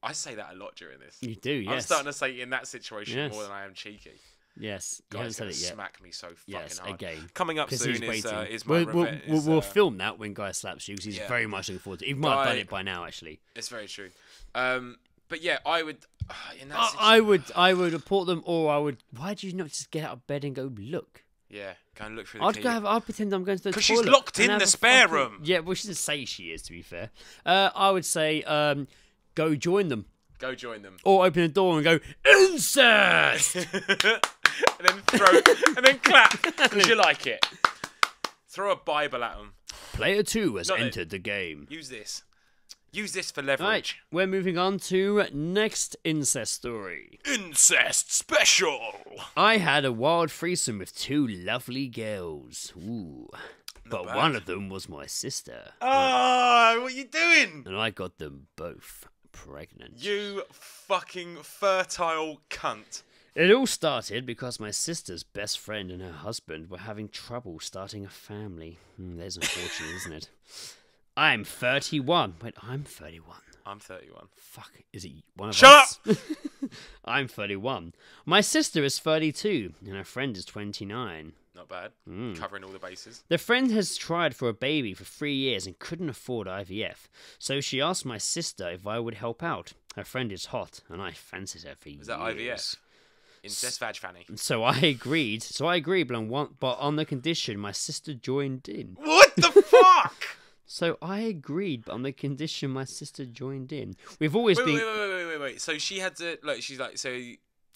I say that a lot during this. You do, yes. I'm starting to say in that situation more than I am cheeky. Yes, you Guys, haven't said it yet. Smack me so fucking hard. Again. Coming up soon is my revenge. We'll film that when Guy slaps you because he's very much looking forward to it. He might have done it by now, actually. It's very true. But yeah, I would. In that I would report them, or I would. Why do you not just get out of bed and go look? Yeah, go and look through the key. I'd pretend I'm going to the toilet. Because she's locked in the spare room. Yeah, well, she doesn't say she is. To be fair, I would say go join them. Go join them. Or open the door and go INCEST. and then clap because you like it. Throw a Bible at them. Player 2 has entered the game. Use this for leverage. Right, we're moving on to next incest story. Incest special. I had a wild threesome with 2 lovely girls. Ooh. But one of them was my sister. Oh, what are you doing? And I got them both pregnant. You fucking fertile cunt. It all started because my sister's best friend and her husband were having trouble starting a family. There's unfortunate, isn't it? I'm 31. Wait, I'm 31. I'm 31. Fuck, is it one of Shut us? up! I'm 31. My sister is 32, and her friend is 29. Not bad. Covering all the bases. The friend has tried for a baby for 3 years and couldn't afford IVF, so she asked my sister if I would help out. Her friend is hot, and I fancied her for years. Was that IVF? Incest vag fanny. So I agreed, but on the condition my sister joined in. What the fuck? So I agreed, but on the condition my sister joined in. We've always been... Wait. So she had to... Like, she's like, so...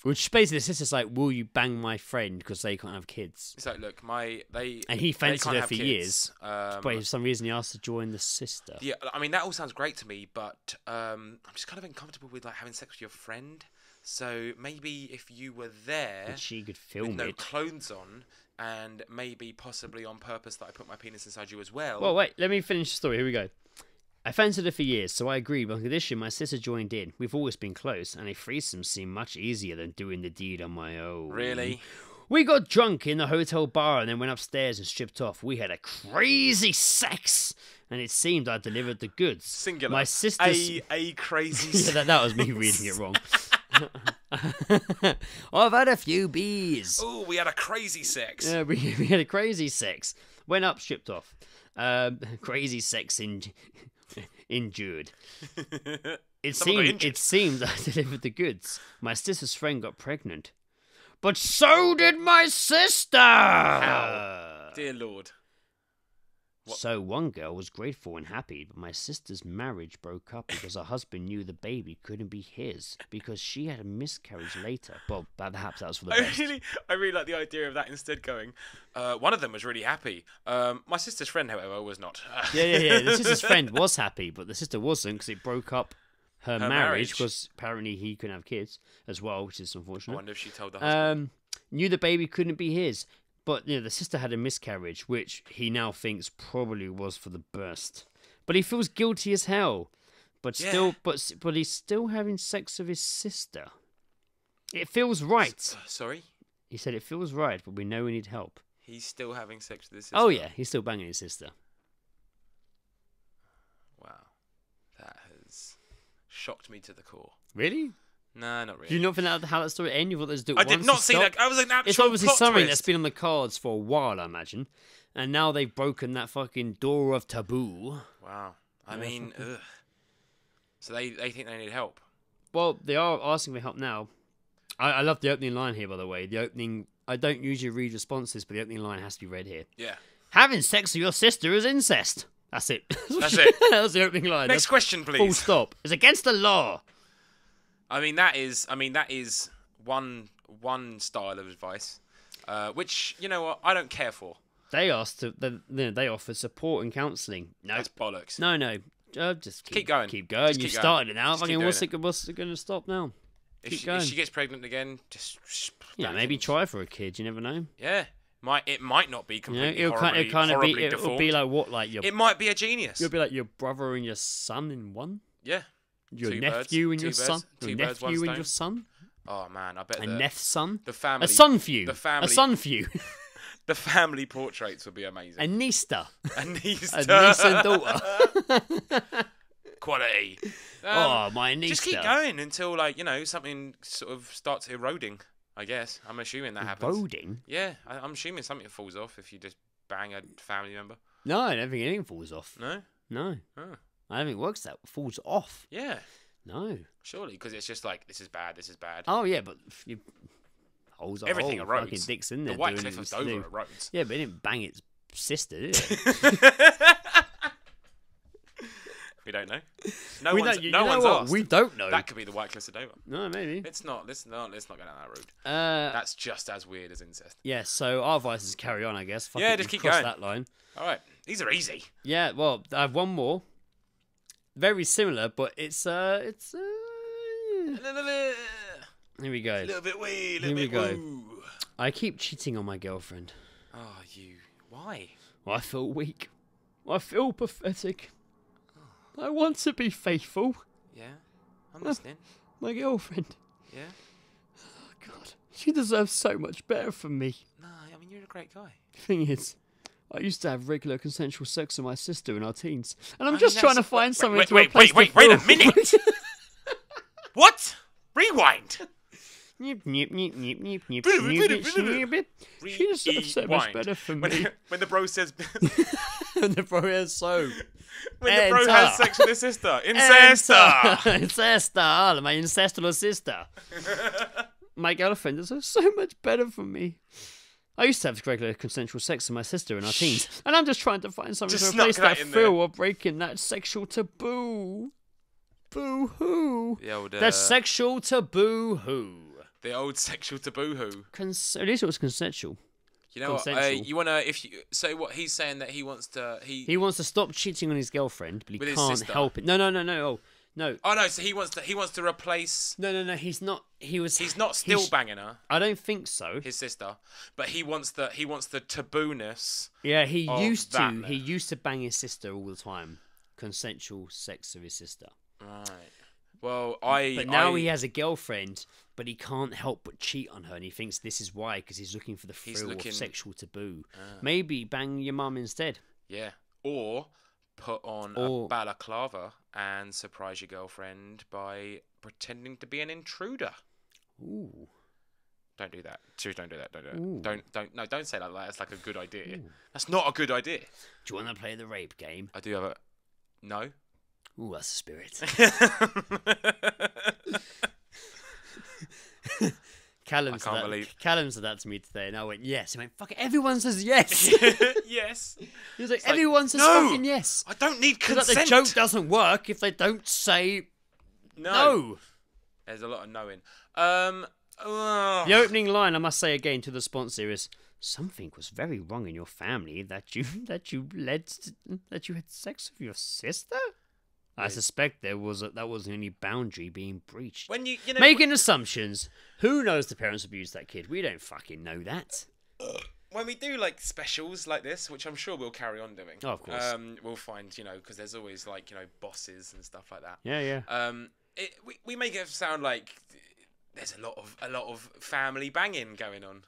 Which basically the sister's like, will you bang my friend because they can't have kids? It's like, look, And he fancied her for years. But for some reason he asked to join the sister. Yeah, I mean, that all sounds great to me, but I'm just kind of uncomfortable with like having sex with your friend. So maybe if you were there... And she could film with no it. clothes on... And maybe possibly on purpose that I put my penis inside you as well. Well, wait, let me finish the story. Here we go. I fancied her for years, so I agreed, but on condition my sister joined in. We've always been close, and a threesome seemed much easier than doing the deed on my own. Really? We got drunk in the hotel bar and then went upstairs and stripped off. We had a crazy sex, and it seemed I delivered the goods. Singular. My sister's... A crazy Yeah, that was me reading it wrong. I've had a few beers. Oh, we had a crazy sex. Yeah, we had a crazy sex. Went up, stripped off. Crazy sex endured. It seemed I delivered the goods. My sister's friend got pregnant. But so did my sister! How? Dear Lord. What? So one girl was grateful and happy, but my sister's marriage broke up because her husband knew the baby couldn't be his because she had a miscarriage later. Well, perhaps that was for the best. I really like the idea of that instead going, one of them was really happy. My sister's friend, however, was not. Yeah. The sister's friend was happy, but the sister wasn't because it broke up her marriage because apparently he couldn't have kids as well, which is unfortunate. I wonder if she told the husband. Knew the baby couldn't be his. But the sister had a miscarriage, which he now thinks probably was for the best. But he feels guilty as hell. But still, but he's still having sex with his sister. It feels right. Sorry? He said it feels right, but we know we need help. He's still having sex with his sister? Oh yeah, he's still banging his sister. Wow. That has shocked me to the core. Really? No, not really. Do you not think that how that story ended? You thought there's I did not see that. I was an actual It's obviously plot something twist. that's been on the cards for a while, I imagine. And now they've broken that fucking door of taboo. Wow. I mean, ugh. So they think they need help. Well, they are asking for help now. I love the opening line here, by the way. The opening... I don't usually read responses, but the opening line has to be read here. Yeah. Having sex with your sister is incest. That's it. That's it. That's the opening line. Next question, please. Full stop. It's against the law. I mean, that is one style of advice, which, you know what, I don't care for. They they offer support and counselling. No. That's bollocks. No. Just keep going. Keep going. You've started it now. Just Fucking keep what's it going to stop now? Keep going. If she gets pregnant again, just... Yeah, maybe try for a kid. You never know. Yeah. It might not be completely it'll horribly it'll deformed. be like what, like your... It might be a genius. It'll be like your brother and your son in one. Yeah. Your Two nephew birds, and your two son. birds, Your two birds, one nephew and stone. your son. Oh man, I bet A neph son. the family, A son few. the family, A son few. the family portraits would be amazing. A niesta. A niece, A niece and daughter. quality. My niece. Just keep going until something sort of starts eroding. I guess I'm assuming that happens. Eroding? Yeah, I'm assuming something falls off if you just bang a family member. No, I don't think anything falls off. No. No. Oh. I don't think it works that. Falls off. Yeah. No. Surely, because it's just like this is bad. This is bad. Oh yeah, but you holes are Everything hole. erodes. Fucking dicks in there. The White doing Cliff what of it's Dover do. erodes. Yeah, but it didn't bang its sister, did it? We don't know. No We one's, don't- you no know one's what? asked. We don't know. That could be the White Cliffs of Dover. No, maybe. Let's not go down that road. That's just as weird as incest. Yeah. So our advice is carry on, I guess. Fuck Yeah, it, just we've keep crossed going. that line. All right, these are easy. Yeah. Well, I have one more. Very similar, but it's Here we go. A little bit wee, Here we go. woo. I keep cheating on my girlfriend. Oh, why? I feel weak. I feel pathetic. I want to be faithful. Yeah, I'm listening. My girlfriend. Yeah. Oh, God. She deserves so much better from me. No, I mean you're a great guy. Thing is, I used to have regular consensual sex with my sister in our teens, and I'm I just mean, trying to that's- find something wait, to wait, replace wait, the wait a film. minute. What? Rewind. Nip, nip, nip, nip, nip, nip, snip, snip. She deserves so much Rewind. better from me. When the bro says, And the bro is so. when the bro Enter. has sex with his sister, incest. Incesta, my incestual sister. My girlfriend deserves so much better from me. I used to have regular consensual sex with my sister in our teens, and I'm just trying to find something Just to replace snuck that that in thrill of breaking that sexual taboo. Boo hoo. The old, That sexual taboo hoo. the old sexual taboo. At least it was consensual. You know what? Consensual. You wanna so what he's saying that he wants to He wants to stop cheating on his girlfriend, but he With his can't sister. help it. No. Oh, no. Oh no! So he wants to replace. No. He's not. He's not still banging her, I don't think so. his sister, but he wants the taboo-ness. Yeah, he of used to. that. He used to bang his sister all the time consensual sex with his sister. Right. Well, But now he has a girlfriend, but he can't help but cheat on her, and he thinks this is why, because he's looking for the thrill of sexual taboo. Maybe bang your mum instead. Yeah. Or put on a balaclava and surprise your girlfriend by pretending to be an intruder. Ooh. Don't do that. Seriously, don't do that. Don't say that like that's like a good idea. Ooh. That's not a good idea. Do you want to play the rape game? I do have a... No. Ooh, that's the spirit. Callum said that to me today, and I went, yes. He went, fuck it, everyone says yes. Yes. He was like, everyone says fucking yes. I don't need consent. Like, the joke doesn't work if they don't say no. There's a lot of knowing. The opening line, I must say again to the sponsor, is something was very wrong in your family that you had sex with your sister. I suspect that wasn't any boundary being breached. When you know, making assumptions. Who knows the parents abused that kid? We don't fucking know that. When we do like specials like this, which I'm sure we'll carry on doing. Oh, of course. We'll find, because there's always like, bosses and stuff like that. Yeah. We make it sound like there's a lot of family banging going on.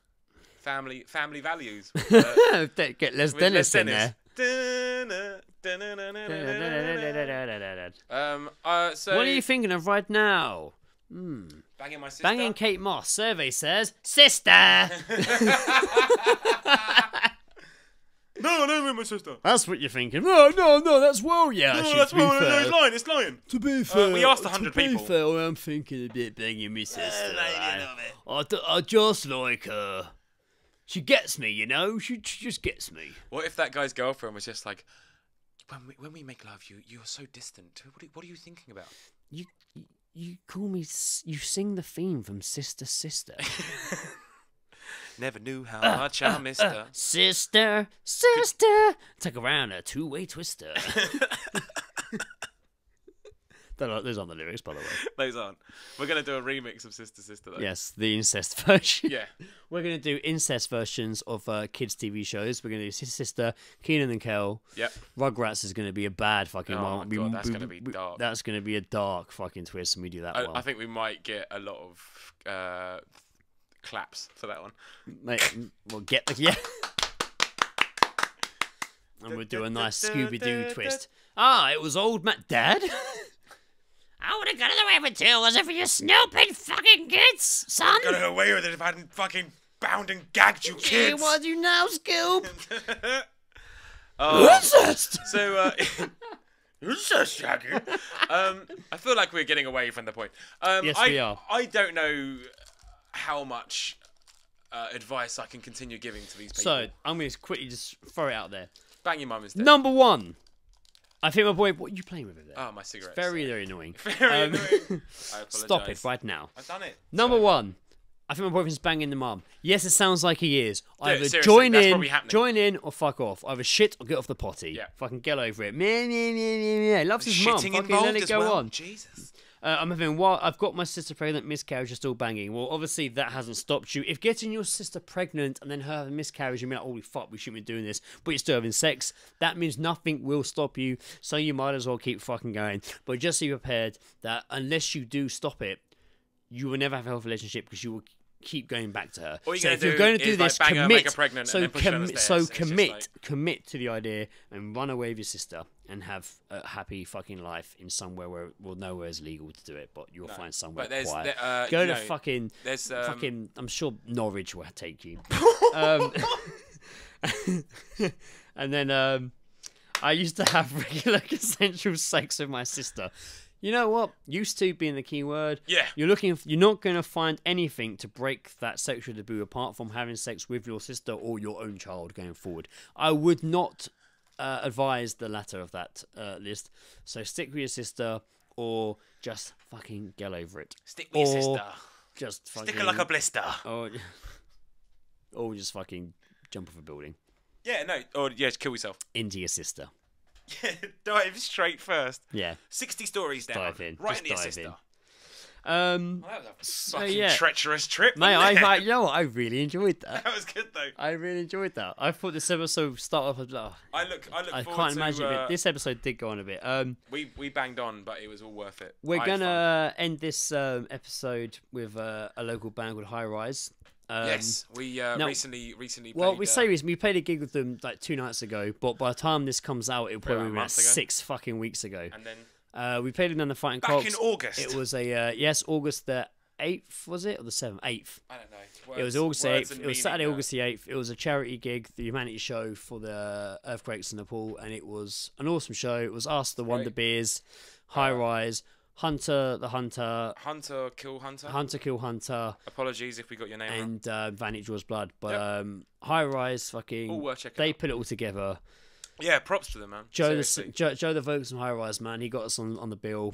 Family values. Get Les Dennis in there. So what are you thinking of right now? Banging my sister. Banging Kate Moss. Survey says sister. No, I don't mean my sister. That's what you're thinking. No, that's well, yeah. No, that's well. No, he's lying. It's lying. To be fair, we asked 100 people. To be fair, I'm thinking a bit banging my sister. I just like her. She gets me, She just gets me. What if that guy's girlfriend was just like, when we make love, you're so distant. What are you thinking about? You call me. You sing the theme from Sister Sister. Never knew how much I missed her. Sister. Take around a two-way twister. Those aren't the lyrics, by the way. Those aren't. We're going to do a remix of Sister Sister, though. Yes, the incest version. Yeah. We're going to do incest versions of kids' TV shows. We're going to do Sister Sister, Keenan and Kel. Yep. Rugrats is going to be a bad fucking one. Oh, my God, that's going to be dark. That's going to be a dark fucking twist, and we do that one. I think we might get a lot of claps for that one. Mate, we'll get the... Yeah. And we'll do a nice Scooby-Doo twist. It was old Matt. Dad? I would have got away with it too, was it for your snooping fucking kids, son? Got away with it if I hadn't fucking bound and gagged you kids. What do you now, Scoob? Incest! So, incest, Shaggy. I feel like we're getting away from the point. Yes, we are. I don't know how much advice I can continue giving to these people. So, I'm going to quickly just throw it out there. Bang your mum instead. Number one. I think my boy... What are you playing with over there? Oh, my cigarettes. Very, very annoying. Very annoying. I apologise. Stop it right now. I've done it. Number one. I think my boyfriend's banging the mum. Yes, it sounds like he is. Either join in, or fuck off. Either shit or get off the potty. Yeah. Fucking get over it. Meh. Loves his mum. Fucking let it go on. Jesus. I'm having, I've got my sister pregnant, miscarriage is still banging. Well, obviously that hasn't stopped you. If getting your sister pregnant and then her having miscarriage, you mean like, holy fuck, we shouldn't be doing this, but you're still having sex, that means nothing will stop you, so you might as well keep fucking going. But just be prepared that unless you do stop it, you will never have a healthy relationship because you will keep going back to her. All so if you're going to do this, commit to the idea and run away with your sister and have a happy fucking life in somewhere where, well, nowhere is legal to do it, but you'll find somewhere quiet. Go to fucking, I'm sure Norwich will take you. And then I used to have regular consensual sex with my sister. You know what? Used to being the key word. Yeah. You're not going to find anything to break that sexual taboo apart from having sex with your sister or your own child going forward. I would not advise the latter of that list. So stick with your sister or just fucking get over it. Stick with your sister. Just fucking... Stick her like a blister. Or just fucking jump off a building. Yeah, no. Or, just kill yourself. Into your sister. Dive straight first. Yeah. 60 stories down. Dive in. Right just into your dive sister. Well, that was a fucking treacherous trip, mate. wasn't it? You know what? I really enjoyed that. That was good though. I really enjoyed that. I thought this episode started off. I look I forward can't to, imagine it. This episode did go on a bit. We banged on, but it was all worth it. We're gonna end this episode with a local band called High Rise. Yes, we recently. Well, played, we played a gig with them like 2 nights ago, but by the time this comes out, it'll probably be about 6 fucking weeks ago. And then we played them on the Fighting back Cocks. in August. It was a August the 8th, was it, or the 7th? 8th. I don't know. It was August the 8th. It was Saturday, August the 8th. It was a charity gig, the humanity show for the earthquakes in Nepal, and it was an awesome show. It was us, the Wonder Beers, High Rise, Hunter the Hunter, Hunter Kill Hunter, Hunter Kill Hunter. Apologies if we got your name wrong. And Vanity Draws Blood, but High Rise, fucking, all worth checking they out. put it all together. Yeah, props to them, man. Joe the vocals from High Rise, man, he got us on the bill.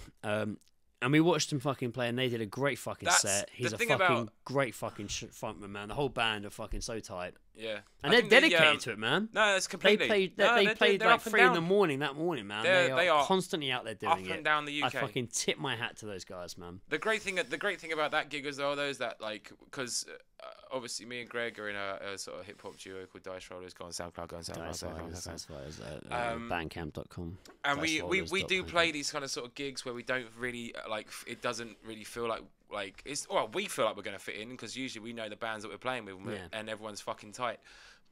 And we watched him fucking play, and they did a great fucking set. He's a fucking great fucking frontman, man. The whole band are fucking so tight. Yeah, and they're dedicated to it, man. No, it's completely. They played like 3 in the morning that morning, man. They are constantly out there doing it. Up and down the UK. I fucking tip my hat to those guys, man. The great thing about that gig as well, though, is that like because obviously me and Greg are in a sort of hip hop duo called Dice Rollers. Go on SoundCloud, Bandcamp.com. And we do play these kind of sort of gigs where we don't really like. It doesn't really feel like it's. Well, we feel like we're going to fit in because usually we know the bands that we're playing with, and everyone's fucking tight.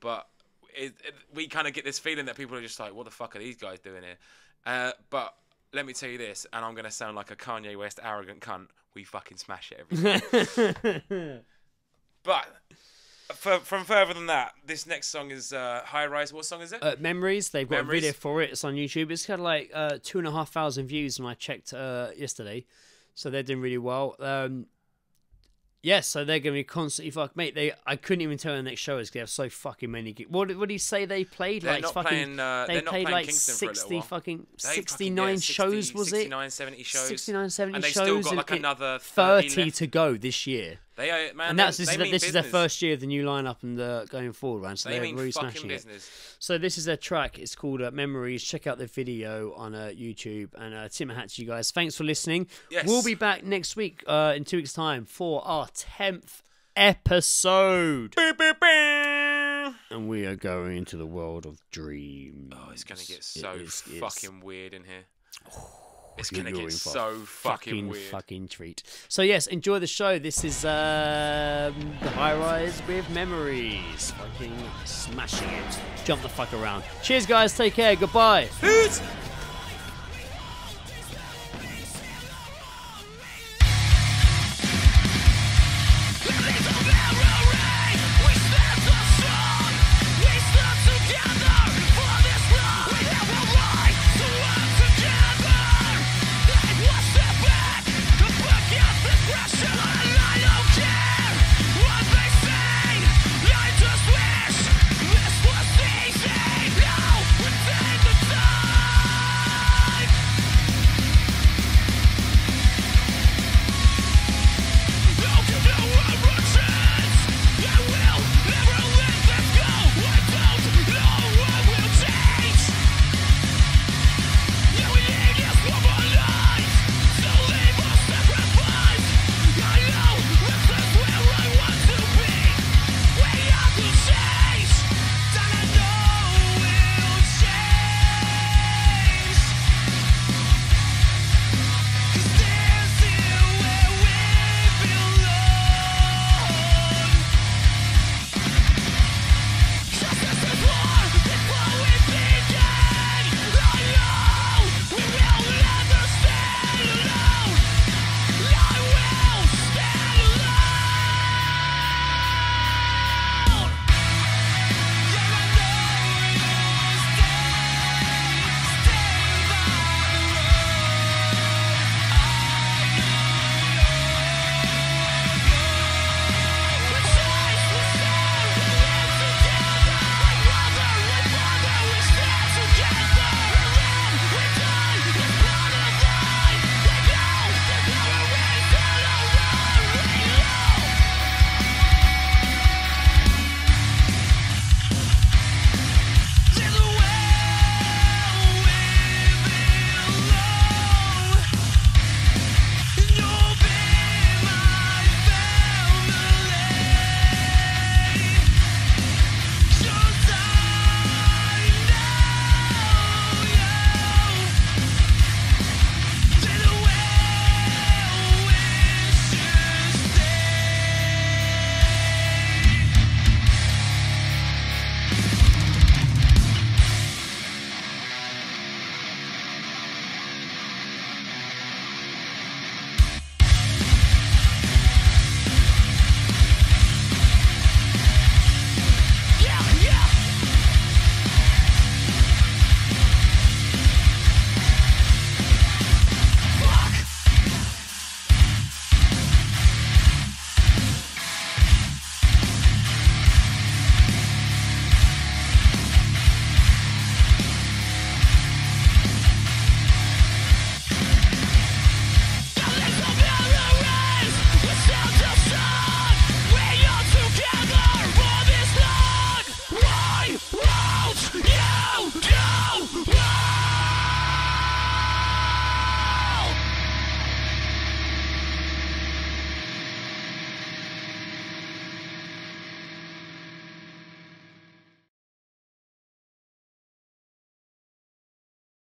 But we kind of get this feeling that people are just like, what the fuck are these guys doing here? But let me tell you this, and I'm going to sound like a Kanye West arrogant cunt. We fucking smash it every time. But from further than that, this next song is High Rise. What song is it? Memories. They've got a video for it. It's on YouTube. It's got like 2,500 views when I checked yesterday. So they're doing really well. Yes, so they're going to be constantly mate. I couldn't even tell the next show is because they have so fucking many. What did he say they played? They're like not fucking. they played like Kingston 60 fucking 69 shows, was it? 69, 70 shows. 69, 70 and they shows. Still got like another 30 to go this year. They are, man. And this is their first year of the new lineup and going forward, man. So they're really smashing it. So this is their track. It's called Memories. Check out the video on YouTube. And tip my hat to you guys. Thanks for listening. Yes. We'll be back next week in 2 weeks' time for our 10th episode. And we are going into the world of dreams. Oh, it's going to get so fucking weird in here. It's going to get so fucking weird. Fucking treat. So yes, enjoy the show. This is the High Rise with Memories. Fucking smashing it. Jump the fuck around. Cheers, guys. Take care. Goodbye. Peace.